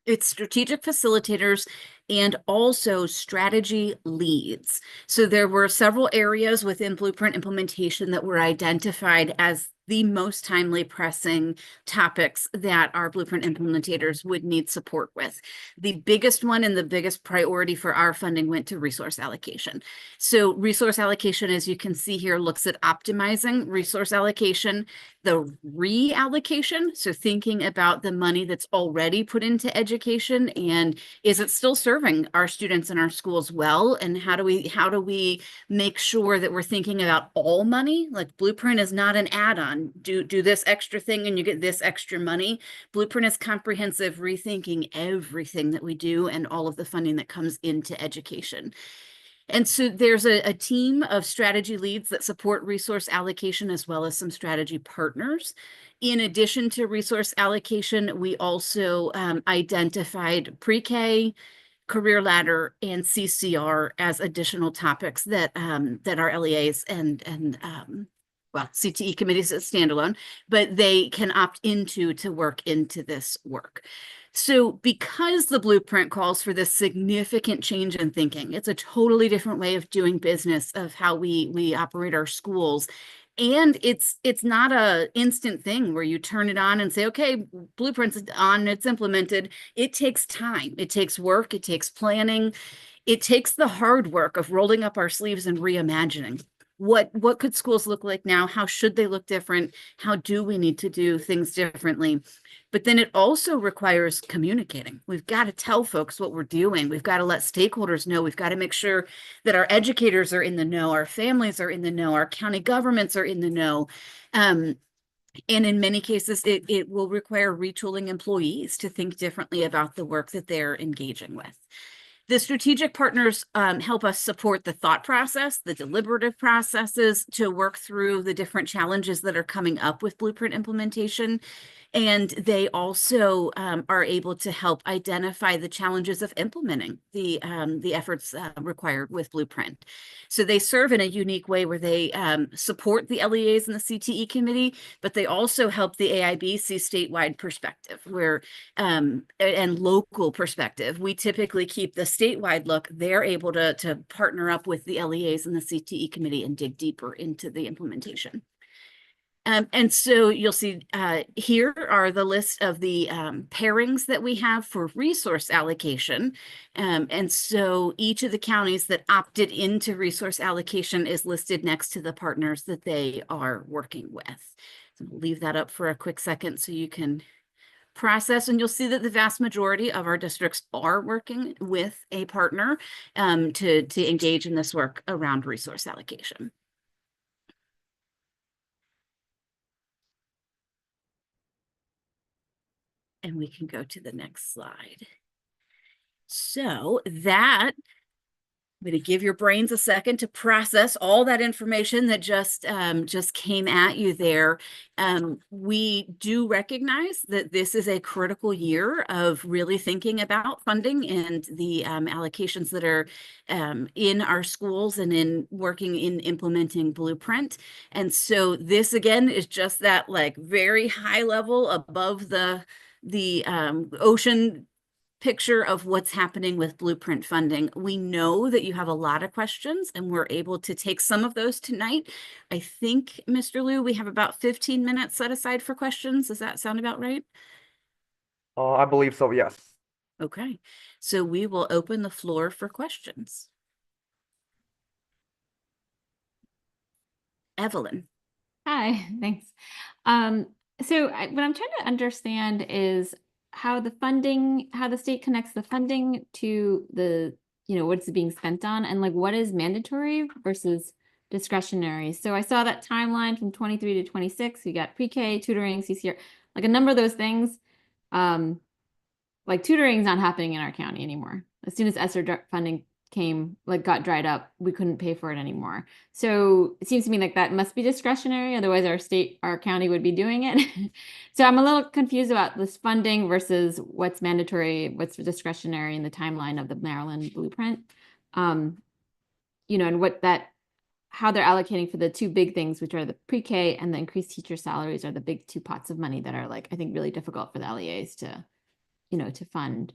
it's strategic facilitators and also strategy leads. So there were several areas within Blueprint implementation that were identified as the most timely pressing topics that our Blueprint implementators would need support with. The biggest one and the biggest priority for our funding went to resource allocation. So resource allocation, as you can see here, looks at optimizing resource allocation, the reallocation, so thinking about the money that's already put into education and is it still serving our students in our schools well, and how do we make sure that we're thinking about all money? Like Blueprint is not an add-on. Do this extra thing and you get this extra money. Blueprint is comprehensive, rethinking everything that we do and all of the funding that comes into education. And so there's a team of strategy leads that support resource allocation as well as some strategy partners. In addition to resource allocation, we also identified pre-K, career ladder, and CCR as additional topics that our LEAs and CTE committees as standalone, but they can opt into to work into this work. So because the Blueprint calls for this significant change in thinking, it's a totally different way of doing business, of how we operate our schools. And it's not a instant thing where you turn it on and say, okay, Blueprint's on, it's implemented. It takes time. It takes work. It takes planning. It takes the hard work of rolling up our sleeves and reimagining. What could schools look like now? How should they look different? How do we need to do things differently? But then it also requires communicating. We've got to tell folks what we're doing. We've got to let stakeholders know. We've got to make sure that our educators are in the know, our families are in the know, our county governments are in the know. And in many cases, it will require retooling employees to think differently about the work that they're engaging with. The strategic partners help us support the thought process, the deliberative processes to work through the different challenges that are coming up with Blueprint implementation. And they also are able to help identify the challenges of implementing the efforts required with Blueprint. So they serve in a unique way where they support the LEAs and the CTE committee, but they also help the AIB see statewide perspective where and local perspective. We typically keep the statewide look. They're able to partner up with the LEAs and the CTE committee and dig deeper into the implementation. And so you'll see here are the list of the pairings that we have for resource allocation. And so each of the counties that opted into resource allocation is listed next to the partners that they are working with. So I'll leave that up for a quick second so you can process, and you'll see that the vast majority of our districts are working with a partner to engage in this work around resource allocation. And we can go to the next slide. So that, I'm going to give your brains a second to process all that information that just came at you there. We do recognize that this is a critical year of really thinking about funding and the allocations that are in our schools and in working in implementing Blueprint. And so this again is just that like very high level above the ocean picture of what's happening with Blueprint funding. We know that you have a lot of questions and we're able to take some of those tonight. I think, Mr. Liu, we have about 15 minutes set aside for questions. Does that sound about right? I believe so, yes. Okay, so we will open the floor for questions. Evelyn. Hi, thanks. So what I'm trying to understand is how the state connects the funding to the, what's being spent on, and like what is mandatory versus discretionary. So I saw that timeline from 23 to 26. You got pre-K, tutoring, CCR, like a number of those things. Like tutoring is not happening in our county anymore. As soon as ESSER funding got dried up, we couldn't pay for it anymore. So it seems to me like that must be discretionary. Otherwise our county would be doing it. So I'm a little confused about this funding versus what's mandatory, what's discretionary in the timeline of the Maryland Blueprint. And how they're allocating for the two big things, which are the pre-K and the increased teacher salaries are the big two pots of money that are I think really difficult for the LEAs to fund.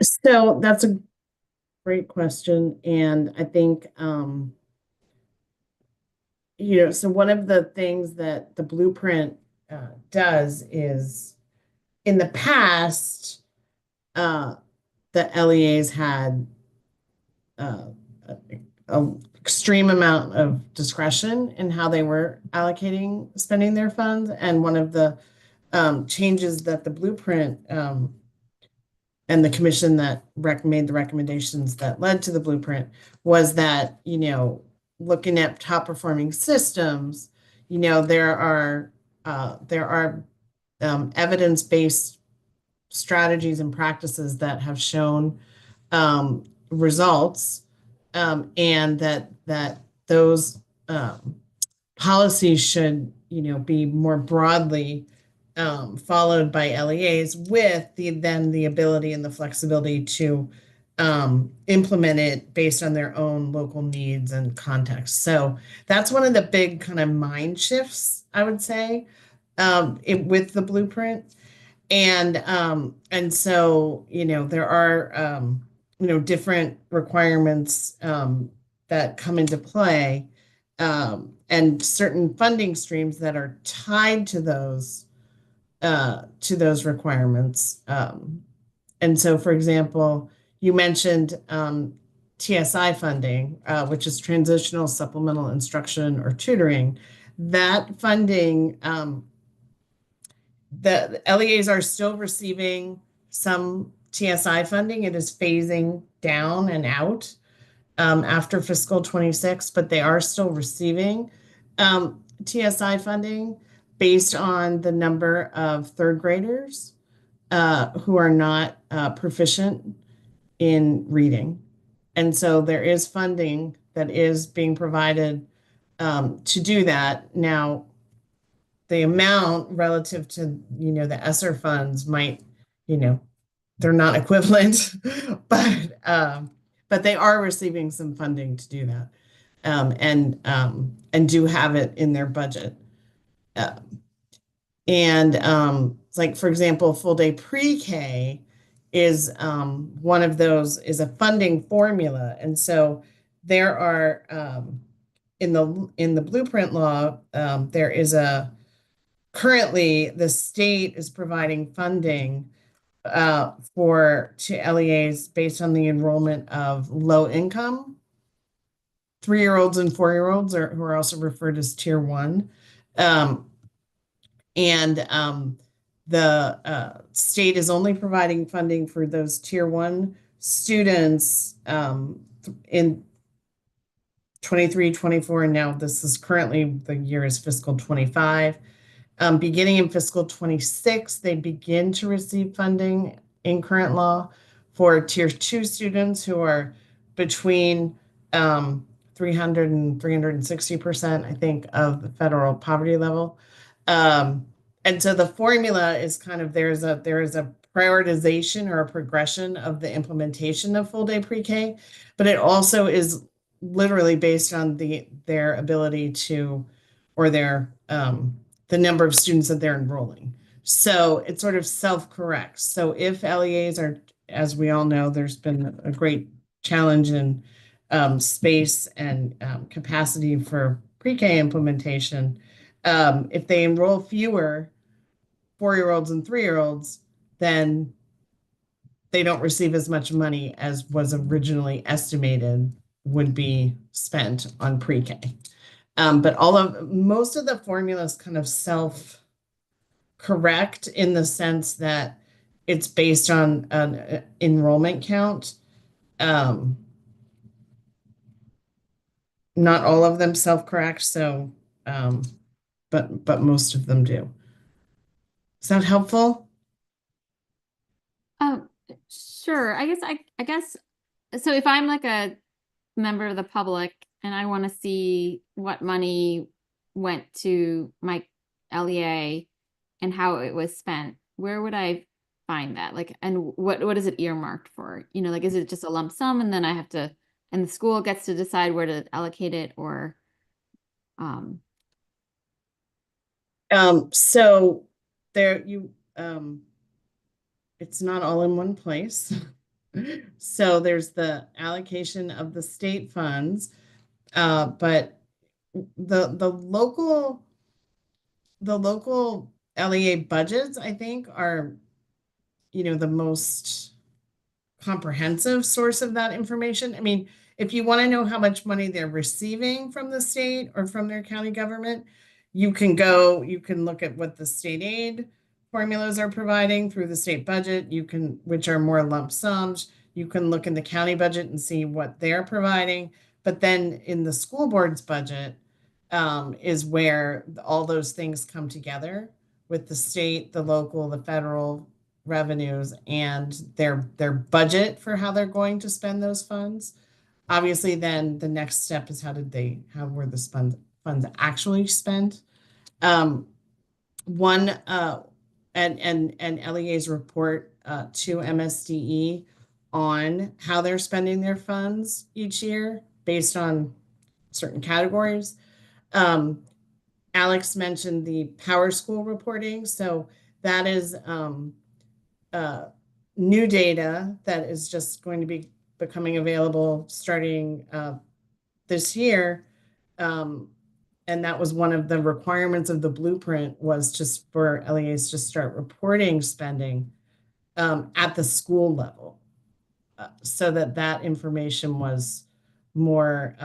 So that's a great question. And I think, so one of the things that the Blueprint does is in the past, the LEAs had an extreme amount of discretion in how they were spending their funds. And one of the changes that the Blueprint and the commission that made the recommendations that led to the Blueprint was that, looking at top performing systems, there are evidence-based strategies and practices that have shown results, and that those policies should, be more broadly followed by LEAs with the ability and the flexibility to implement it based on their own local needs and context. So that's one of the big kind of mind shifts, I would say, with the Blueprint. And so, there are, different requirements that come into play, and certain funding streams that are tied to those requirements. And so, for example, you mentioned TSI funding, which is transitional supplemental instruction or tutoring. That funding, the LEAs are still receiving some TSI funding. It is phasing down and out after fiscal 26, but they are still receiving TSI funding based on the number of third graders who are not proficient in reading. And so there is funding that is being provided to do that. Now, the amount relative to, the ESSER funds might, they're not equivalent, but they are receiving some funding to do that, and do have it in their budget. Like, for example, full day pre-K is one of those, is a funding formula. And so there are in the blueprint law, there is currently the state is providing funding to LEAs based on the enrollment of low income 3-year-olds and 4-year-olds, who are also referred as tier 1. The state is only providing funding for those tier 1 students in 23, 24, and now this is currently, the year is fiscal 25. Beginning in fiscal 26, they begin to receive funding in current law for tier 2 students who are between 300 and 360%, I think, of the federal poverty level. And so the formula is kind of, there is a prioritization or a progression of the implementation of full day pre-K, but it also is literally based on their ability to, or their the number of students that they're enrolling. So it sort of self-corrects. So if LEAs are, as we all know, there's been a great challenge in space and capacity for pre-K implementation. If they enroll fewer 4-year-olds and 3-year-olds, then they don't receive as much money as was originally estimated would be spent on pre-K. But most of the formulas kind of self-correct in the sense that it's based on an enrollment count. Not all of them self-correct, so but most of them do. Is that helpful? Sure. I guess so. If I'm like a member of the public and I want to see what money went to my LEA and how it was spent, where would I find that? Like, and what is it earmarked for? Like, is it just a lump sum and then I have to, and the school gets to decide where to allocate it, or so there it's not all in one place. So there's the allocation of the state funds, but the local LEA budgets, I think, are the most comprehensive source of that information. I mean, if you want to know how much money they're receiving from the state or from their county government, you can look at what the state aid formulas are providing through the state budget, which are more lump sums. You can look in the county budget and see what they're providing. But then in the school board's budget is where all those things come together with the state, the local, the federal revenues, and their budget for how they're going to spend those funds. Obviously, then the next step is how were the funds actually spent? And LEAs report to MSDE on how they're spending their funds each year based on certain categories. Alex mentioned the PowerSchool reporting. So that is new data that is just going to be becoming available starting this year. And that was one of the requirements of the blueprint, was just for LEAs to start reporting spending at the school level, so that information was more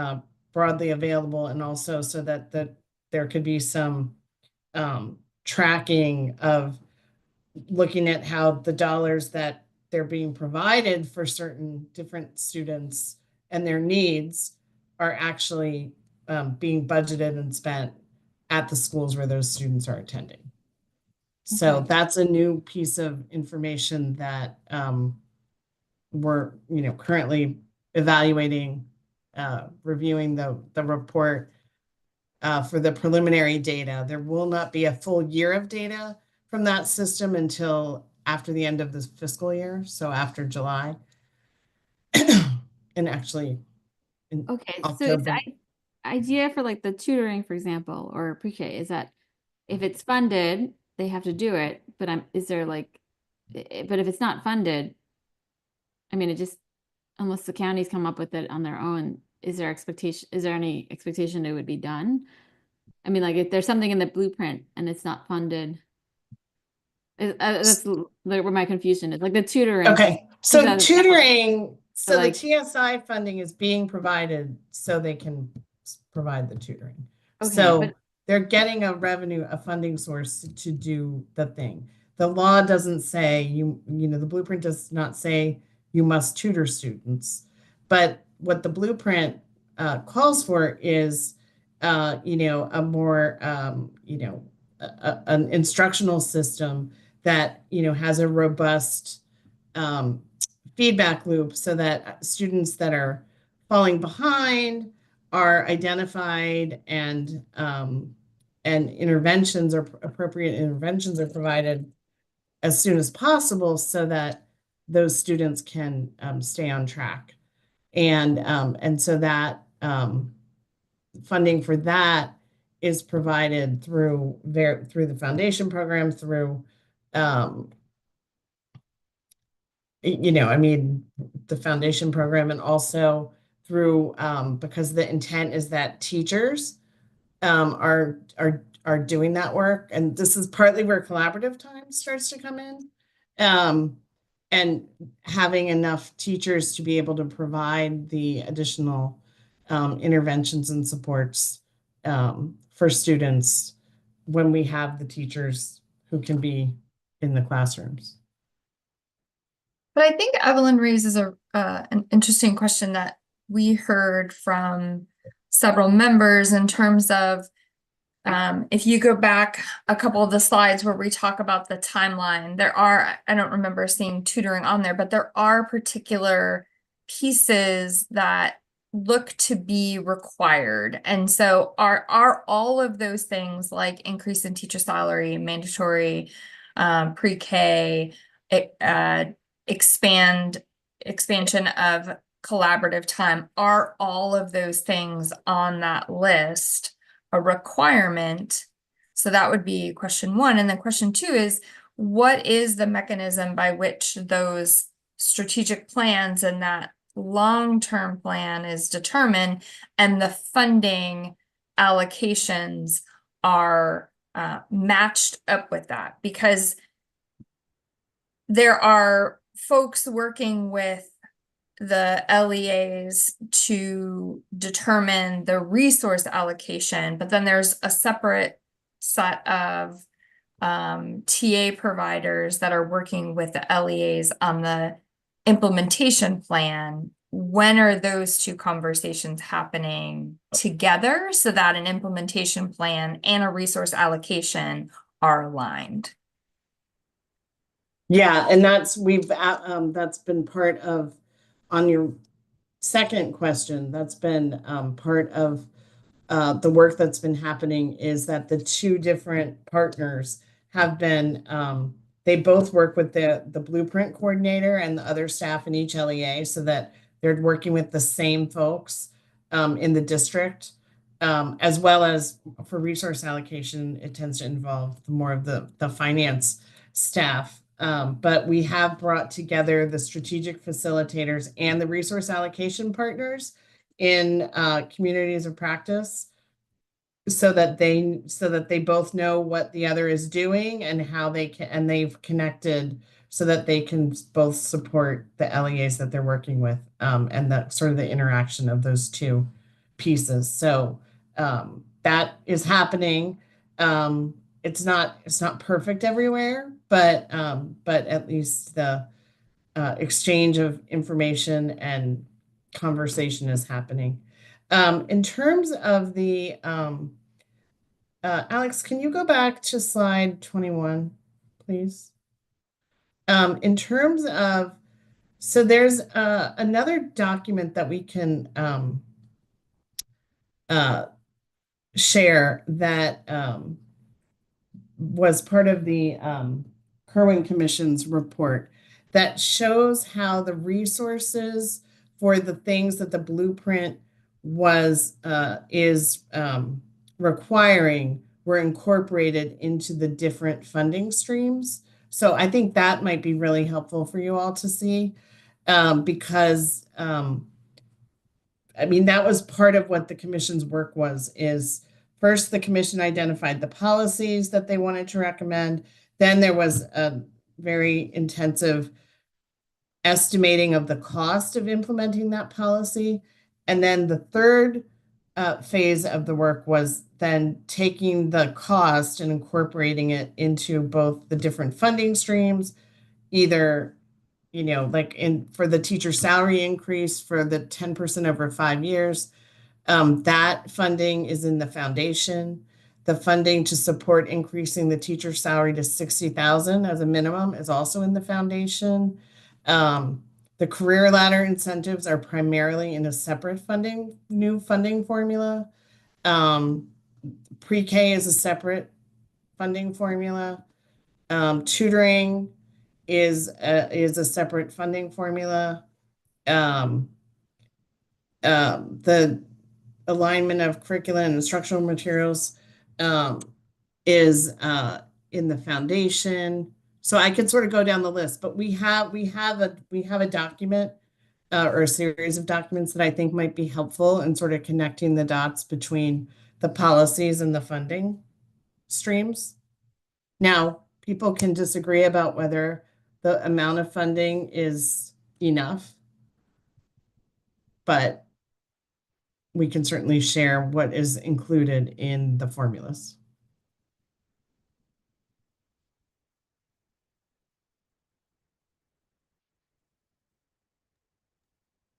broadly available, and also so that there could be some tracking of looking at how the dollars that they're being provided for certain different students and their needs are actually being budgeted and spent at the schools where those students are attending. So Okay. that's a new piece of information that we're currently evaluating, reviewing the report for the preliminary data. There will not be a full year of data from that system until after the end of this fiscal year, so after July. And actually in Okay, so October. the idea for like the tutoring, for example, or pre-K is that if it's funded, they have to do it, but is there like, but if it's not funded, I mean, it just, unless the counties come up with it on their own, is there any expectation it would be done? I mean, like if there's something in the blueprint and it's not funded, that's where my confusion is, like the tutoring. Okay, so that- tutoring, so like- the TSI funding is being provided so they can provide the tutoring. Okay, So but- they're getting a funding source to do the thing. The law doesn't say the blueprint does not say you must tutor students, but what the blueprint calls for is a more an instructional system that has a robust feedback loop so that students that are falling behind are identified and interventions or appropriate interventions are provided as soon as possible so that those students can stay on track. And so that funding for that is provided through the foundation program, through the foundation program, and also through because the intent is that teachers are doing that work, and this is partly where collaborative time starts to come in, and having enough teachers to be able to provide the additional interventions and supports for students when we have the teachers who can be in the classrooms. But I think Evelyn raises an interesting question that we heard from several members in terms of if you go back a couple of the slides where we talk about the timeline, I don't remember seeing tutoring on there, but there are particular pieces that look to be required. And so are all of those things like increase in teacher salary, mandatory pre-K, expansion of collaborative time, are all of those things on that list a requirement? So that would be question one. And then question two is, what is the mechanism by which those strategic plans and that long-term plan is determined and the funding allocations are matched up with that? Because there are folks working with the LEAs to determine the resource allocation, but then there's a separate set of TA providers that are working with the LEAs on the implementation plan. When are those two conversations happening together so that an implementation plan and a resource allocation are aligned? Yeah, and that's been part of, on your second question, that's been part of the work that's been happening, is that the two different partners have been, they both work with the blueprint coordinator and the other staff in each LEA so that they're working with the same folks in the district, as well as for resource allocation, it tends to involve more of the finance staff. But we have brought together the strategic facilitators and the resource allocation partners in communities of practice so that they both know what the other is doing and how they can, and they've connected so that they can both support the LEAs that they're working with, and that sort of the interaction of those two pieces. So that is happening. It's not perfect everywhere, but at least exchange of information and conversation is happening. In terms of the, Alex, can you go back to slide 21, please? In terms of, so there's another document that we can share that was part of the Kirwan Commission's report that shows how the resources for the things that the blueprint was is requiring were incorporated into the different funding streams. So I think that might be really helpful for you all to see, because I mean, that was part of what the commission's work was, is first the commission identified the policies that they wanted to recommend. Then there was a very intensive estimating of the cost of implementing that policy. And then the third phase of the work was then taking the cost and incorporating it into both the different funding streams, either, you know, like for the teacher salary increase for the 10% over 5 years, that funding is in the foundation. The funding to support increasing the teacher salary to 60,000 as a minimum is also in the foundation. The career ladder incentives are primarily in a separate new funding formula. Pre-K is a separate funding formula. Tutoring is a separate funding formula. The alignment of curriculum and instructional materials is in the foundation. So I could sort of go down the list, but we have a document or a series of documents that I think might be helpful in sort of connecting the dots between the policies and the funding streams. Now, people can disagree about whether the amount of funding is enough, but we can certainly share what is included in the formulas.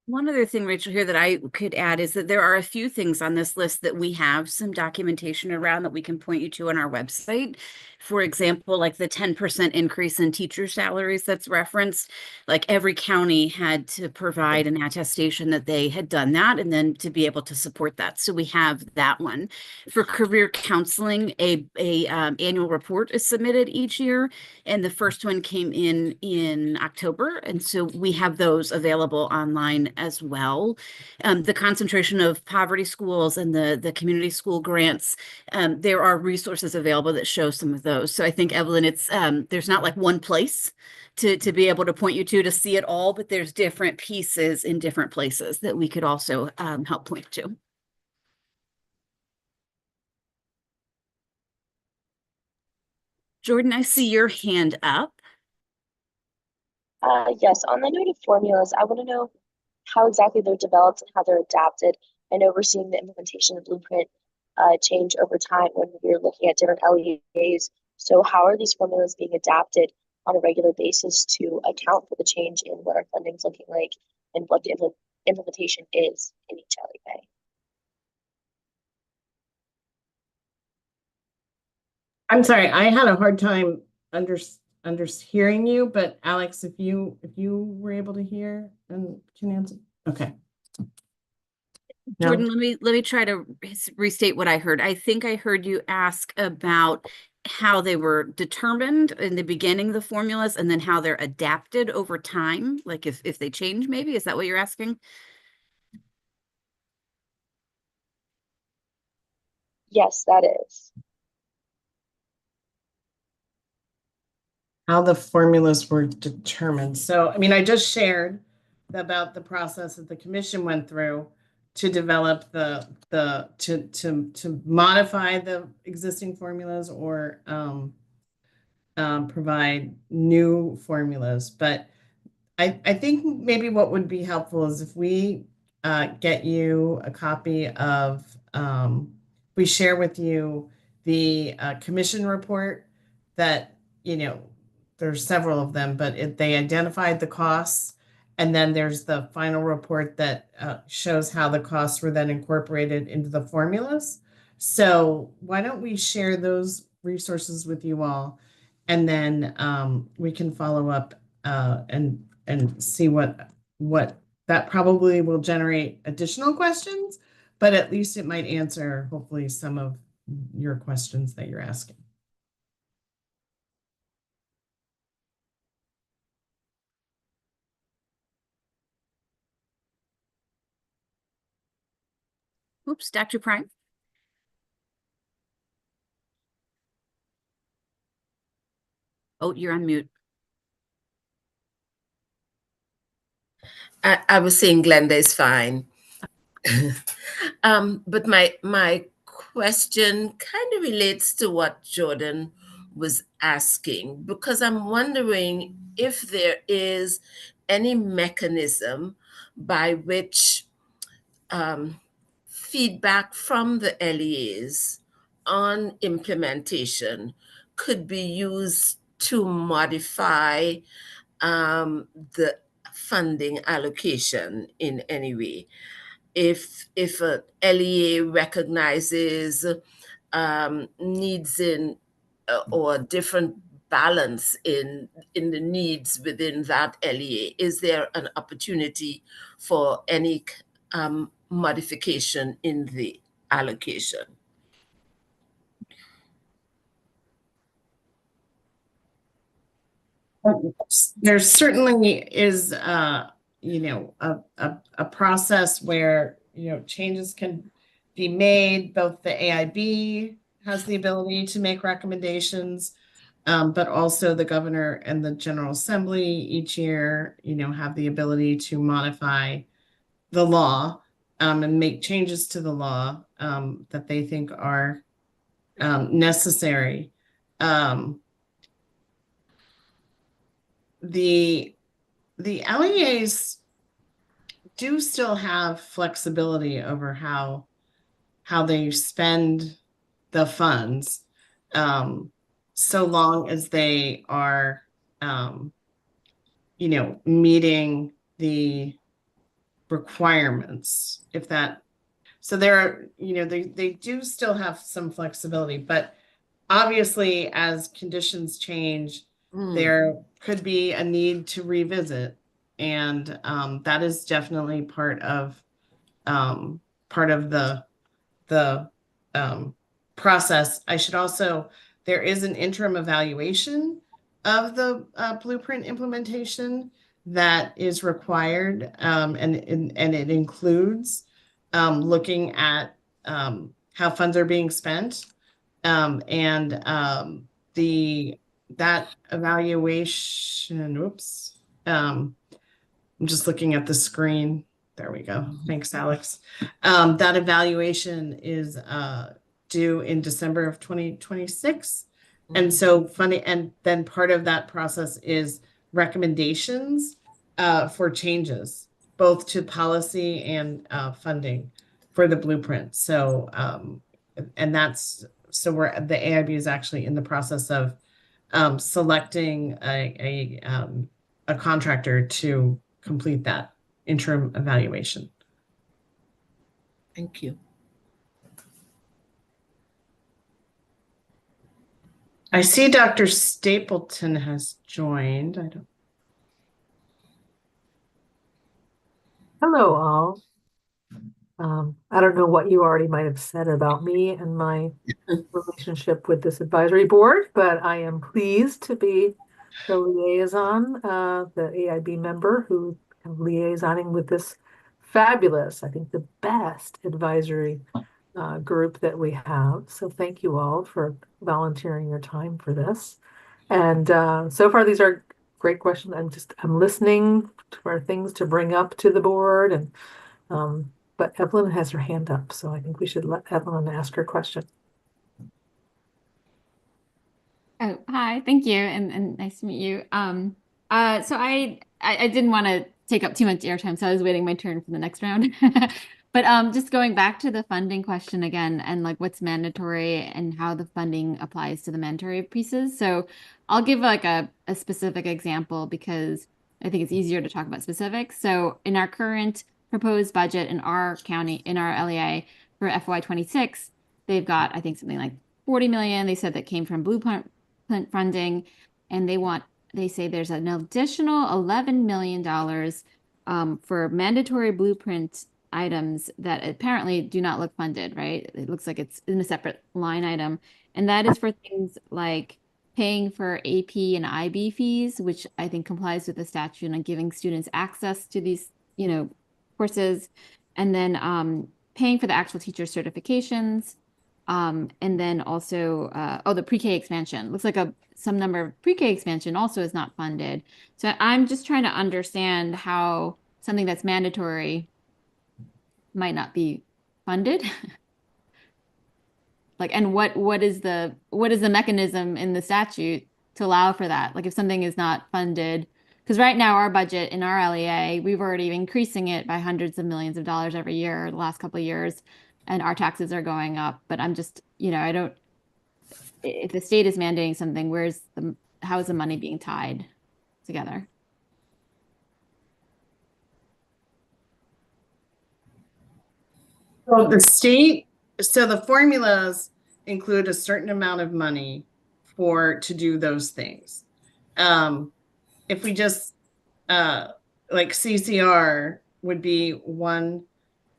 One other thing, Rachel, here that I could add is that there are a few things on this list that we have some documentation around that we can point you to on our website. For example, like the 10% increase in teacher salaries that's referenced, like every county had to provide an attestation that they had done that and then to be able to support that. So we have that one. For career counseling, a annual report is submitted each year, and the first one came in October. And so we have those available online as well. The concentration of poverty schools and the community school grants, there are resources available that show some of those. So I think, Evelyn, it's there's not like one place to be able to point you to see it all, but there's different pieces in different places that we could also help point to. Jordan, I see your hand up. Yes, on the note of formulas, I want to know how exactly they're developed and how they're adapted. I know we're seeing the implementation of Blueprint change over time when we're looking at different LEAs. So how are these formulas being adapted on a regular basis to account for the change in what our funding's looking like and what the implementation is in each LEA? I'm sorry, I had a hard time hearing you, but Alex, if you were able to hear and can answer. Okay. No? Jordan, let me try to restate what I heard. I think I heard you ask about how they were determined in the beginning, the formulas, and then how they're adapted over time, like if they change, maybe. Is that what you're asking? Yes, that is. How the formulas were determined. So, I mean, I just shared about the process that the commission went through to develop to modify the existing formulas or provide new formulas. But I think maybe what would be helpful is if we get you a copy of, we share with you the commission report that, you know, there's several of them, but they identified the costs. And then there's the final report that shows how the costs were then incorporated into the formulas. So why don't we share those resources with you all, and then we can follow up and see what that probably will generate additional questions, but at least it might answer hopefully some of your questions that you're asking. Oops, Dr. Prime. Oh, you're on mute. I was saying Glenda is fine. But my question kind of relates to what Jordan was asking, because I'm wondering if there is any mechanism by which feedback from the LEAs on implementation could be used to modify the funding allocation in any way. If a LEA recognizes needs in or different balance in the needs within that LEA, is there an opportunity for any modification in the allocation? There certainly is, you know, a process where, you know, changes can be made. Both the AIB has the ability to make recommendations, but also the governor and the General Assembly each year, you know, have the ability to modify the law and make changes to the law that they think are necessary. The LEAs do still have flexibility over how they spend the funds, so long as they are, you know, meeting the requirements. If that, so there are, you know, they do still have some flexibility, but obviously as conditions change, there could be a need to revisit, and that is definitely part of the process. I should also, there is an interim evaluation of the blueprint implementation that is required, and it includes looking at how funds are being spent, and that evaluation, oops, I'm just looking at the screen. There we go. Thanks, Alex. That evaluation is due in December of 2026. And so and then part of that process is recommendations for changes, both to policy and funding for the blueprint. So, and that's, so the AIB is actually in the process of selecting a contractor to complete that interim evaluation. Thank you. I see Dr. Stapleton has joined. Hello, all. I don't know what you already might have said about me and my relationship with this advisory board, but I am pleased to be the liaison, the AIB member who liaisoning with this fabulous, I think the best advisory group that we have. So thank you all for volunteering your time for this. And so far, these are great questions. I'm listening for things to bring up to the board, and but Evelyn has her hand up, so I think we should let Evelyn ask her question. Oh, hi, thank you, and nice to meet you. So I didn't want to take up too much airtime, so I was waiting my turn for the next round. But just going back to the funding question again, and like what's mandatory and how the funding applies to the mandatory pieces. So I'll give like a specific example because I think it's easier to talk about specifics. So in our current proposed budget in our county, in our LEA for FY26, they've got, I think, something like 40 million. They said that came from Blueprint funding, and they say there's an additional $11 million for mandatory Blueprint items that apparently do not look funded, right? It looks like it's in a separate line item. And that is for things like paying for AP and IB fees, which I think complies with the statute and giving students access to these, courses. And then paying for the actual teacher certifications. And then also, the pre-K expansion. Looks like some number of pre-K expansion also is not funded. So I'm just trying to understand how something that's mandatory might not be funded. And what is the mechanism in the statute to allow for that? Like if something is not funded, because right now our budget in our LEA, we've already been increasing it by hundreds of millions of dollars every year, the last couple of years, and our taxes are going up. But I'm just, if the state is mandating something, how is the money being tied together? So the formulas include a certain amount of money to do those things. If we just, like CCR would be one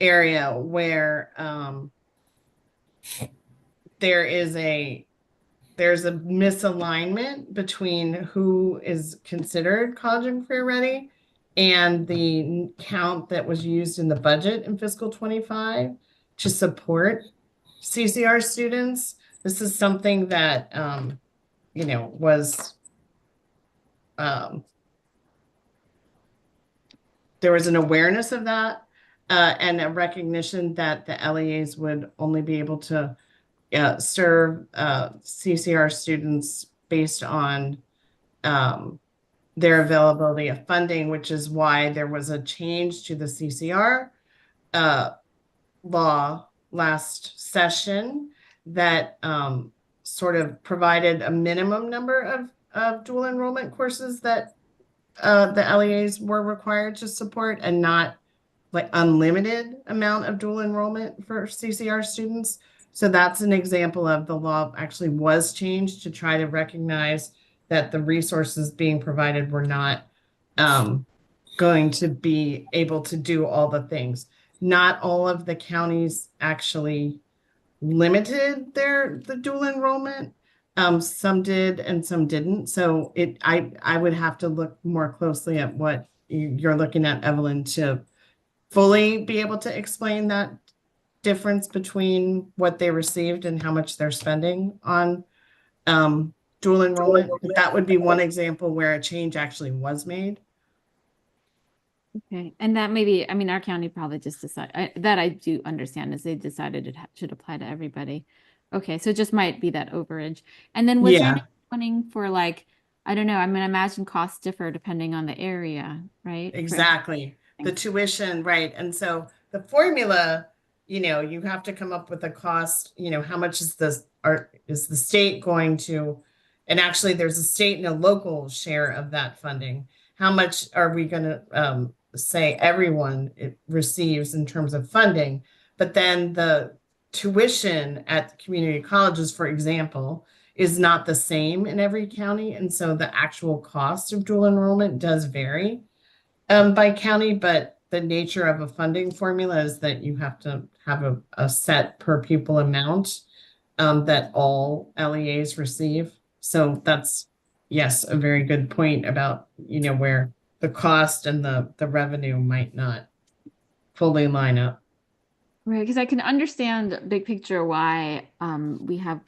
area where there's a misalignment between who is considered college and career ready and the count that was used in the budget in fiscal 25 to support CCR students. This is something that, there was an awareness of that and a recognition that the LEAs would only be able to serve CCR students based on their availability of funding, which is why there was a change to the CCR law last session that sort of provided a minimum number of dual enrollment courses that the LEAs were required to support, and not like unlimited amount of dual enrollment for CCR students. So that's an example of the law actually was changed to try to recognize that the resources being provided were not going to be able to do all the things. Not all of the counties actually limited the dual enrollment. Some did and some didn't. So I would have to look more closely at what you're looking at, Evelyn, to fully be able to explain that difference between what they received and how much they're spending on dual enrollment. But that would be one example where a change actually was made. Okay, and that maybe, our county probably just decided, that I do understand, is they decided it should apply to everybody. Okay, so it just might be that overage. And then was there any funding for I don't know, I imagine costs differ depending on the area, right? Exactly. The tuition, right. And so the formula, you have to come up with a cost, how much is the state going to, and actually there's a state and a local share of that funding. How much are we going to say everyone receives in terms of funding? But then the tuition at the community colleges, for example, is not the same in every county. And so the actual cost of dual enrollment does vary by county, but the nature of a funding formula is that you have to have a set per pupil amount that all LEAs receive. So that's, yes, a very good point about, where the cost and the revenue might not fully line up. Right, because I can understand big picture why we have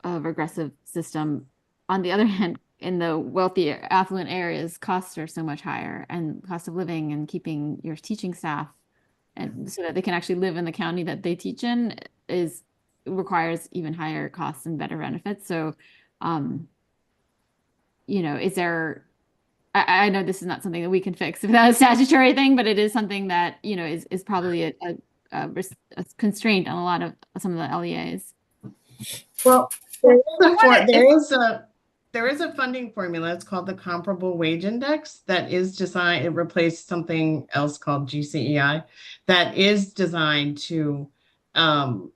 a regressive system. On the other hand, in the wealthier, affluent areas, costs are so much higher, and cost of living and keeping your teaching staff and so that they can actually live in the county that they teach in requires even higher costs and better benefits. So, is there, I know this is not something that we can fix without a statutory thing, but it is something that, is probably a constraint on a lot of some of the LEAs. Well, there wanna- there is a funding formula. It's called the Comparable Wage Index that is designed, it replaced something else called GCEI that is designed to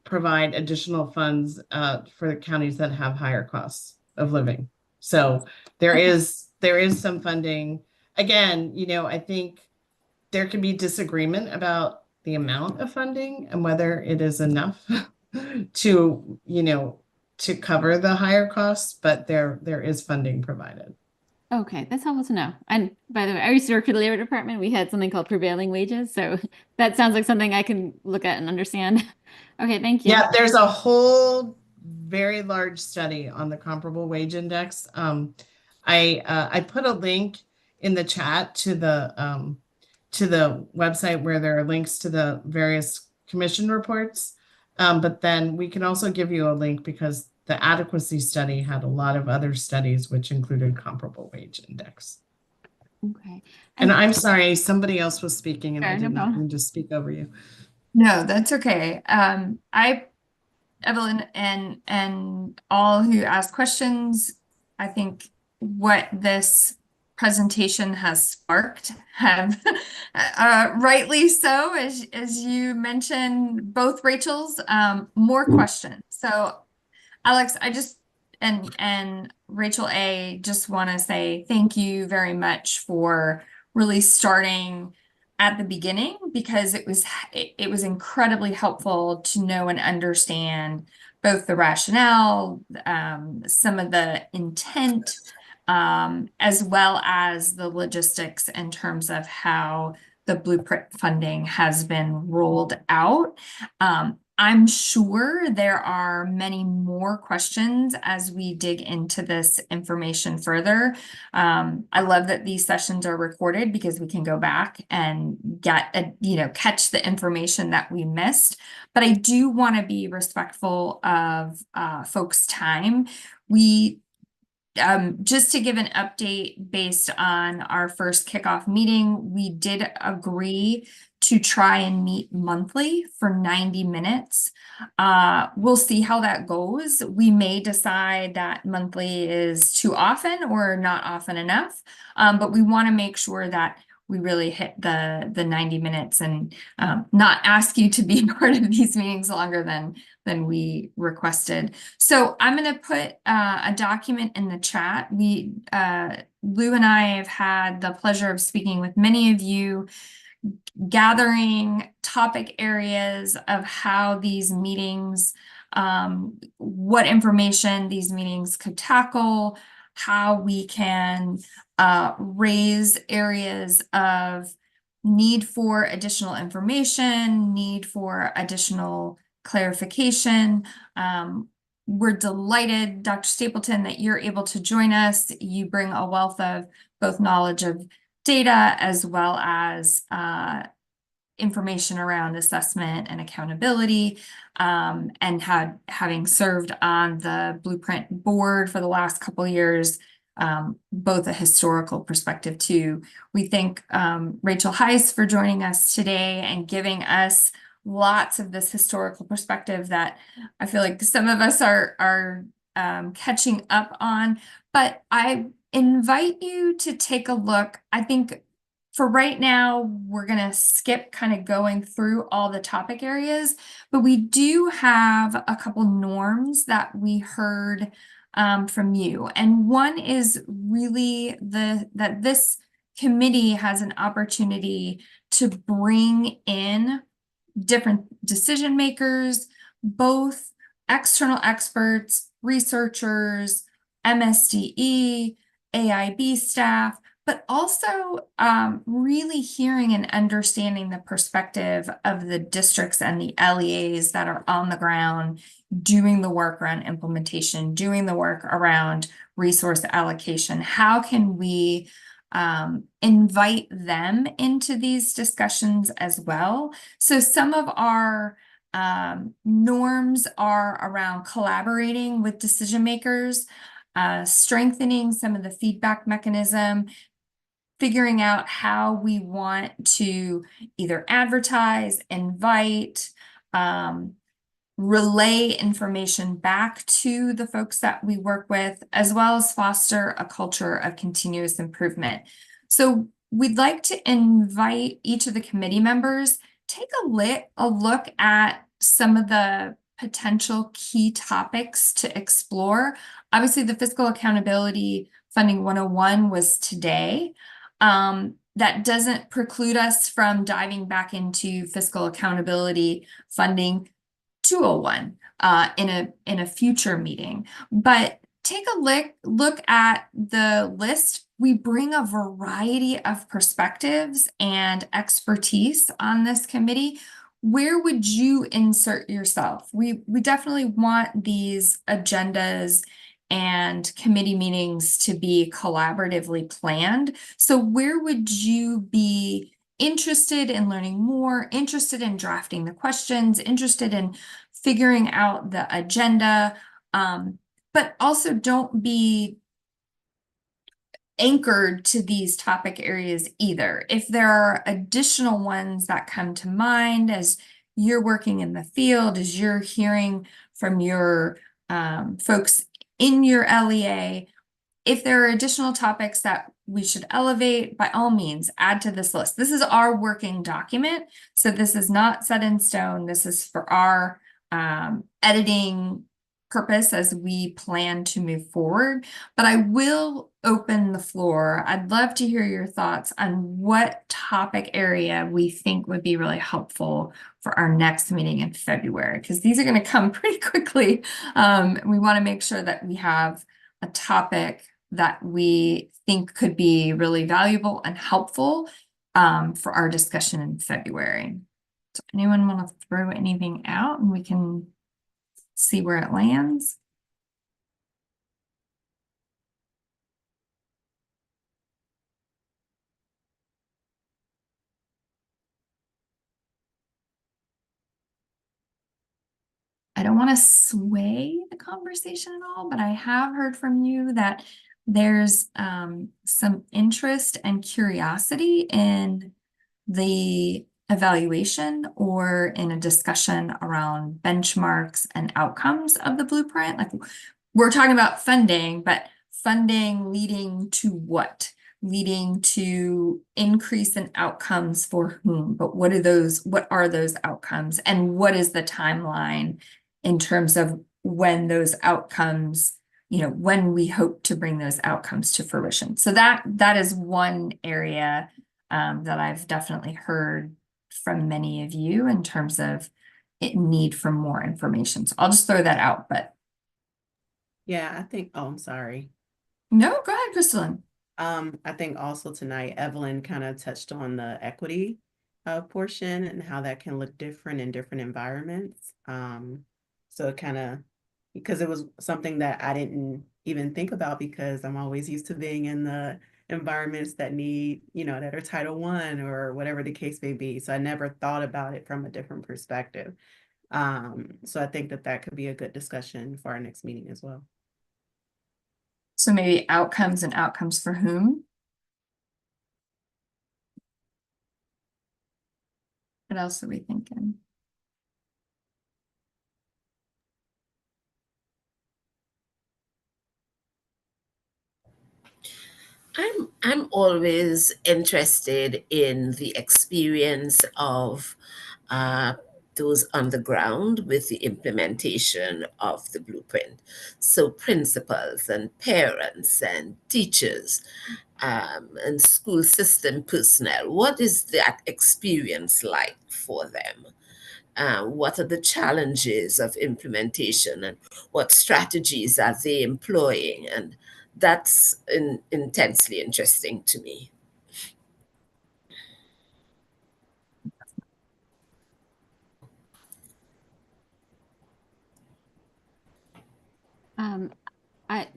provide additional funds for the counties that have higher costs of living. So there is some funding. Again, I think there can be disagreement about the amount of funding and whether it is enough to, to cover the higher costs, but there is funding provided. Okay, that's helpful to know. And by the way, I used to work for the Labor Department. We had something called prevailing wages. So that sounds like something I can look at and understand. Okay, thank you. Yeah, there's a whole very large study on the Comparable Wage Index. I put a link in the chat to the website where there are links to the various commission reports. But then we can also give you a link because the adequacy study had a lot of other studies which included Comparable Wage Index. Okay. And I'm sorry, somebody else was speaking and I Sure, no did not problem. mean to speak over you. No, that's okay. Evelyn and all who asked questions, I think what this presentation has sparked have rightly so, as you mentioned, both Rachel's, more questions. So Alex, and Rachel A, just want to say thank you very much for really starting at the beginning, because it was incredibly helpful to know and understand both the rationale, some of the intent, as well as the logistics in terms of how the Blueprint funding has been rolled out. I'm sure there are many more questions as we dig into this information further. I love that these sessions are recorded because we can go back and get catch the information that we missed. But I do want to be respectful of folks' time. Just to give an update based on our first kickoff meeting, we did agree to try and meet monthly for 90 minutes. We'll see how that goes. We may decide that monthly is too often or not often enough, but we want to make sure that we really hit the 90 minutes and not ask you to be part of these meetings longer than we requested. So I'm going to put a document in the chat. Lou and I have had the pleasure of speaking with many of you, gathering topic areas of how these meetings, what information these meetings could tackle, how we can raise areas of need for additional information, need for additional clarification. We're delighted, Dr. Stapleton, that you're able to join us. You bring a wealth of both knowledge of data as well as information around assessment and accountability, and having served on the Blueprint board for the last couple of years, both a historical perspective too. We thank Rachel Heiss for joining us today and giving us lots of this historical perspective that I feel like some of us are catching up on. But I invite you to take a look. I think for right now, we're going to skip kind of going through all the topic areas, but we do have a couple norms that we heard from you. And one is really that this committee has an opportunity to bring in different decision makers, both external experts, researchers, MSDE, AIB staff, but also really hearing and understanding the perspective of the districts and the LEAs that are on the ground doing the work around implementation, doing the work around resource allocation. How can we invite them into these discussions as well? So some of our norms are around collaborating with decision makers, strengthening some of the feedback mechanism, figuring out how we want to either advertise, invite, relay information back to the folks that we work with, as well as foster a culture of continuous improvement. So we'd like to invite each of the committee members, take a look at some of the potential key topics to explore. Obviously, the Fiscal Accountability Funding 101 was today. That doesn't preclude us from diving back into Fiscal Accountability Funding 201 in a future meeting. But take a look at the list. We bring a variety of perspectives and expertise on this committee. Where would you insert yourself? We definitely want these agendas and committee meetings to be collaboratively planned. So where would you be interested in learning more, interested in drafting the questions, interested in figuring out the agenda, but also don't be anchored to these topic areas either. If there are additional ones that come to mind as you're working in the field, as you're hearing from your folks in your LEA, if there are additional topics that we should elevate, by all means, add to this list. This is our working document, so this is not set in stone. This is for our editing purpose as we plan to move forward. But I will open the floor. I'd love to hear your thoughts on what topic area we think would be really helpful for our next meeting in February, because these are going to come pretty quickly. We want to make sure that we have a topic that we think could be really valuable and helpful for our discussion in February. So anyone want to throw anything out and we can see where it lands? I don't want to sway the conversation at all, but I have heard from you that there's some interest and curiosity in the evaluation or in a discussion around benchmarks and outcomes of the blueprint. Like, we're talking about funding, but funding leading to what? Leading to increase in outcomes for whom? But what are those outcomes? And what is the timeline in terms of when those outcomes, when we hope to bring those outcomes to fruition? So that is one area that I've definitely heard from many of you in terms of need for more information. So I'll just throw that out, but. Yeah, I think, I'm sorry. No, go ahead, Crystalline. I think also tonight, Evelyn kind of touched on the equity portion and how that can look different in different environments. So it kind of, because it was something that I didn't even think about, because I'm always used to being in the environments that need, that are Title I or whatever the case may be. So I never thought about it from a different perspective. So I think that could be a good discussion for our next meeting as well. So maybe outcomes and outcomes for whom? What else are we thinking? I'm always interested in the experience of those on the ground with the implementation of the blueprint. So principals and parents and teachers and school system personnel, what is that experience like for them? What are the challenges of implementation and what strategies are they employing? And that's intensely interesting to me.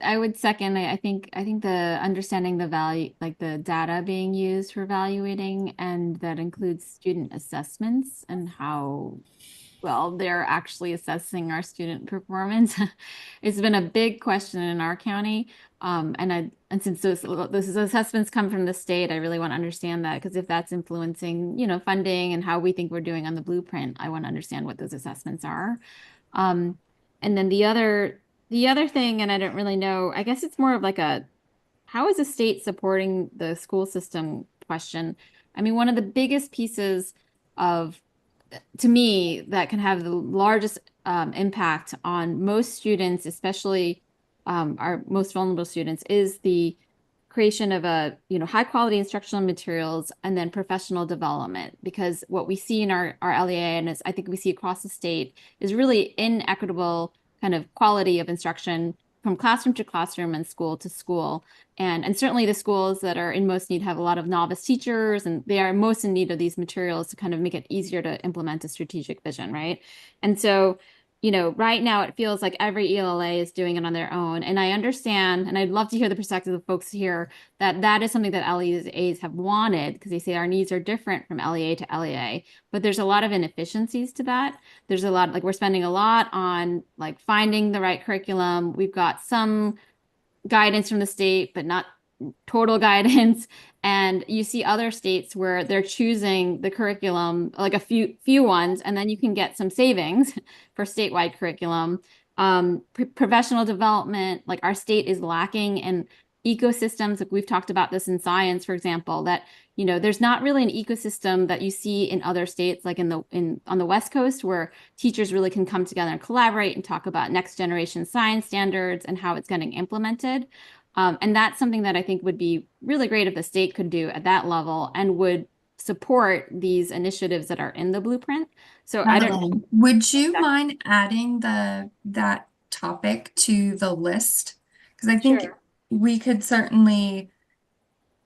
I would second. I think the understanding the value, like the data being used for evaluating, and that includes student assessments and how well they're actually assessing our student performance. It's been a big question in our county. And since those assessments come from the state, I really want to understand that, because if that's influencing, funding and how we think we're doing on the blueprint, I want to understand what those assessments are. And then the other thing, and I don't really know, I guess it's more of like how is the state supporting the school system question? I mean, one of the biggest pieces to me, that can have the largest impact on most students, especially our most vulnerable students, is the creation of high quality instructional materials and then professional development. Because what we see in our LEA, and I think we see across the state, is really inequitable kind of quality of instruction from classroom to classroom and school to school. And certainly the schools that are in most need have a lot of novice teachers, and they are most in need of these materials to kind of make it easier to implement a strategic vision, right? And so, right now it feels like every ELA is doing it on their own. And I understand, and I'd love to hear the perspective of folks here, that is something that LEAs have wanted, because they say our needs are different from LEA to LEA. But there's a lot of inefficiencies to that. There's a lot, like we're spending a lot on like finding the right curriculum. We've got some guidance from the state, but not total guidance. And you see other states where they're choosing the curriculum, like a few ones, and then you can get some savings for statewide curriculum. Professional development, like our state is lacking in ecosystems. Like we've talked about this in science, for example, that there's not really an ecosystem that you see in other states, like on the West Coast, where teachers really can come together and collaborate and talk about next generation science standards and how it's getting implemented. And that's something that I think would be really great if the state could do at that level and would support these initiatives that are in the blueprint. So I don't. Would you mind adding that topic to the list? Because I think we could certainly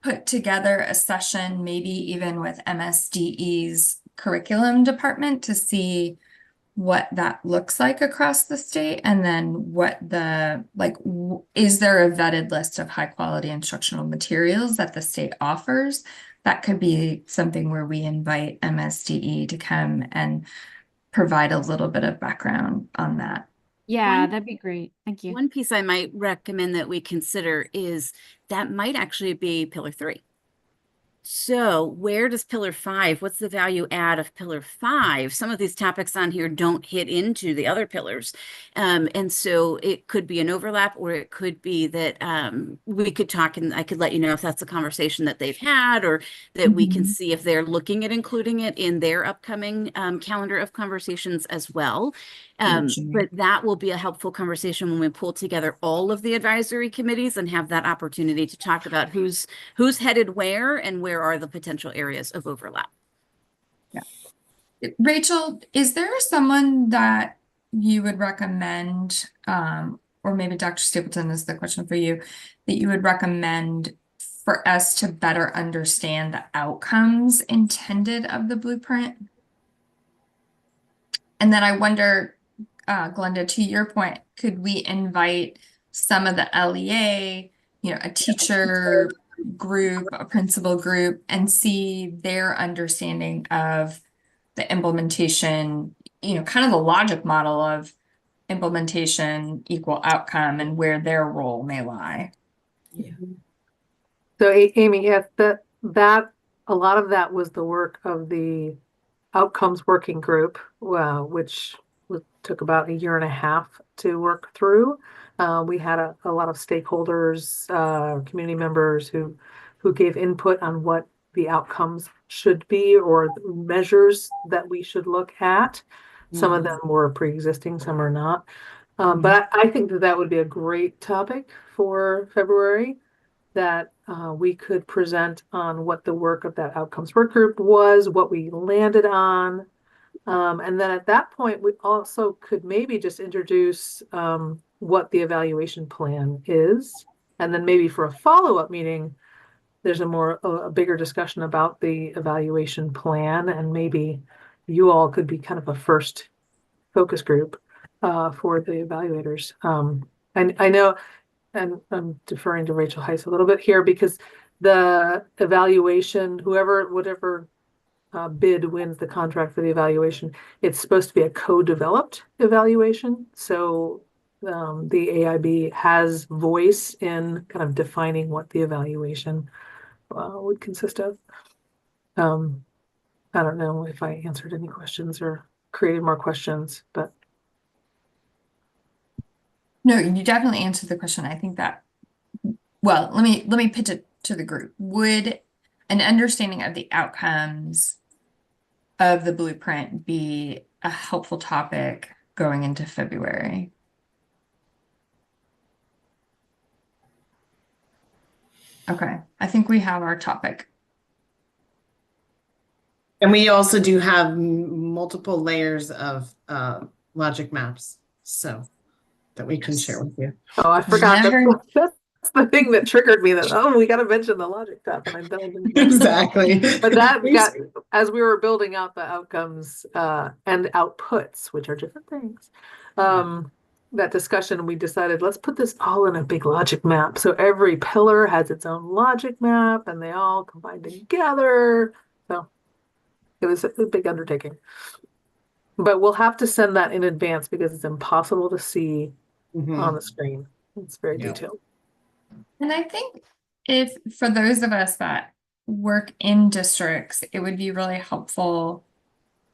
put together a session, maybe even with MSDE's curriculum department, to see what that looks like across the state, and then what is there a vetted list of high quality instructional materials that the state offers? That could be something where we invite MSDE to come and provide a little bit of background on that. Yeah, that'd be great. Thank you. One piece I might recommend that we consider is that might actually be Pillar 3. So where does Pillar 5, what's the value add of Pillar 5? Some of these topics on here don't hit into the other pillars. And so it could be an overlap, or it could be that we could talk and I could let you know if that's a conversation that they've had, or that we can see if they're looking at including it in their upcoming calendar of conversations as well. But that will be a helpful conversation when we pull together all of the advisory committees and have that opportunity to talk about who's headed where and where are the potential areas of overlap. Yeah. Rachel, is there someone that you would recommend, or maybe Dr. Stapleton, is the question for you, that you would recommend for us to better understand the outcomes intended of the blueprint? And then I wonder, Glenda, to your point, could we invite some of the LEA, a teacher group, a principal group, and see their understanding of the implementation, kind of the logic model of implementation equal outcome and where their role may lie? Yeah. So Amy, if that a lot of that was the work of the outcomes working group, which took about 1.5 years to work through. We had a lot of stakeholders, community members who gave input on what the outcomes should be, or measures that we should look at. Some of them were pre-existing, some are not. But I think that would be a great topic for February, that we could present on what the work of that outcomes work group was, what we landed on. And then at that point, we also could maybe just introduce what the evaluation plan is. And then maybe for a follow-up meeting, there's a bigger discussion about the evaluation plan. And maybe you all could be kind of a first focus group for the evaluators. And I know, and I'm deferring to Rachel Heiss a little bit here, because the evaluation, whatever bid wins the contract for the evaluation, it's supposed to be a co-developed evaluation. So the AIB has voice in kind of defining what the evaluation would consist of. I don't know if I answered any questions or created more questions, but No, you definitely answered the question. I think that, well, let me pitch it to the group. Would an understanding of the outcomes of the blueprint be a helpful topic going into February? Okay, I think we have our topic. And we also do have multiple layers of logic maps, so that we can share with you. oh, I forgot. Never- That's the thing that triggered me. That we got to mention the logic stuff, and I didn't. Exactly. But that got as we were building out the outcomes and outputs, which are different things. That discussion, we decided let's put this all in a big logic map. So every pillar has its own logic map, and they all combine together. So it was a big undertaking. But we'll have to send that in advance because it's impossible to see on the screen. It's very detailed. And I think if for those of us that work in districts, it would be really helpful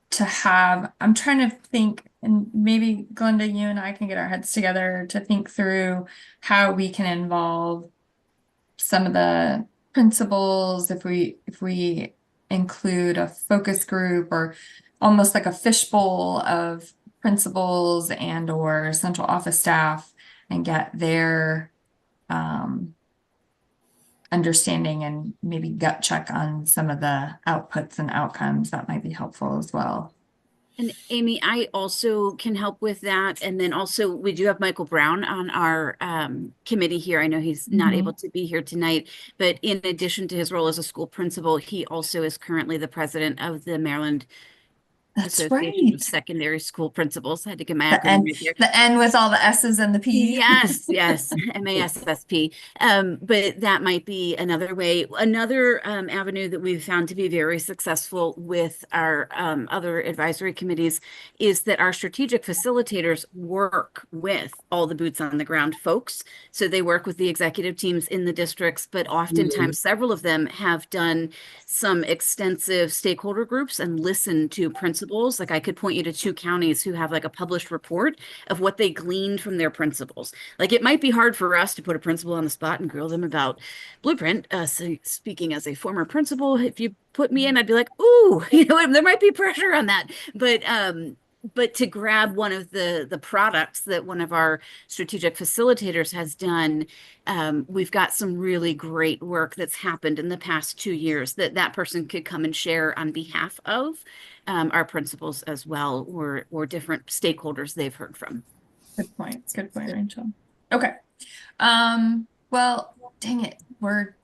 to have, I'm trying to think, and maybe Glenda, you and I can get our heads together to think through how we can involve some of the principals if we include a focus group or almost like a fishbowl of principals and or central office staff and get their understanding and maybe gut check on some of the outputs and outcomes. That might be helpful as well. And Amy, I also can help with that. And then also we do have Michael Brown on our committee here. I know he's not able to be here tonight, but in addition to his role as a school principal, he also is currently the president of the Maryland Association of Secondary School Principals. I had to get my acronym right here. The N with all the S's and the P's. Yes, yes, MASSP. But that might be another way. Another avenue that we've found to be very successful with our other advisory committees is that our strategic facilitators work with all the boots on the ground folks. So they work with the executive teams in the districts, but oftentimes several of them have done some extensive stakeholder groups and listened to principals. Like I could point you to 2 counties who have like a published report of what they gleaned from their principals. Like it might be hard for us to put a principal on the spot and grill them about Blueprint. So speaking as a former principal, if you put me in, I'd be like, ooh, there might be pressure on that. But to grab one of the products that one of our strategic facilitators has done, we've got some really great work that's happened in the past 2 years that person could come and share on behalf of our principals as well, or different stakeholders they've heard from. Good point. Good point, Rachel. Okay. Well, dang it. We're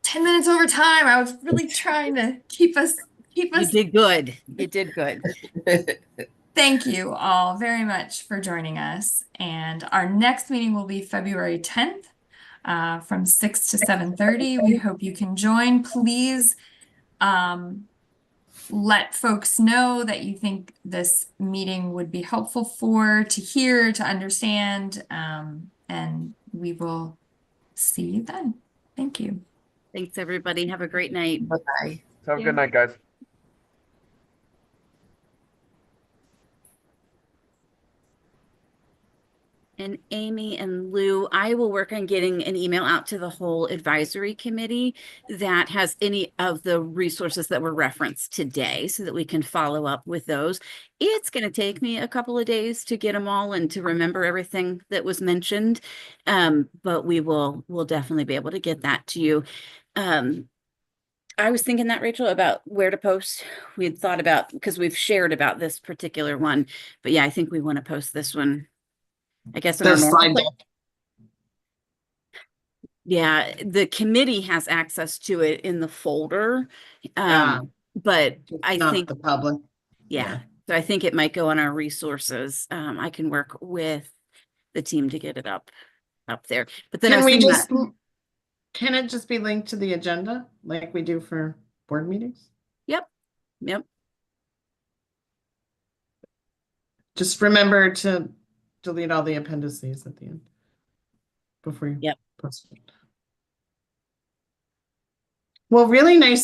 10 minutes over time. I was really trying to keep us. You did good. You did good. Thank you all very much for joining us. And our next meeting will be February 10th from 6 to 7:30. We hope you can join. Please let folks know that you think this meeting would be helpful to hear, to understand, and we will see you then. Thank you. Thanks, everybody. Have a great night. Bye-bye. Have a good night, guys. And Amy and Lou, I will work on getting an email out to the whole advisory committee that has any of the resources that were referenced today so that we can follow up with those. It's going to take me a couple of days to get them all and to remember everything that was mentioned. But we'll definitely be able to get that to you. I was thinking that, Rachel, about where to post. We had thought about, because we've shared about this particular one, but yeah, I think we want to post this one. I guess yeah, the committee has access to it in the folder, but I think the public. Yeah, so I think it might go on our resources. I can work with the team to get it up there. But then can it just be linked to the agenda like we do for board meetings? Yep. Just remember to delete all the appendices at the end. Before you. Yep. Post it. Well, really nice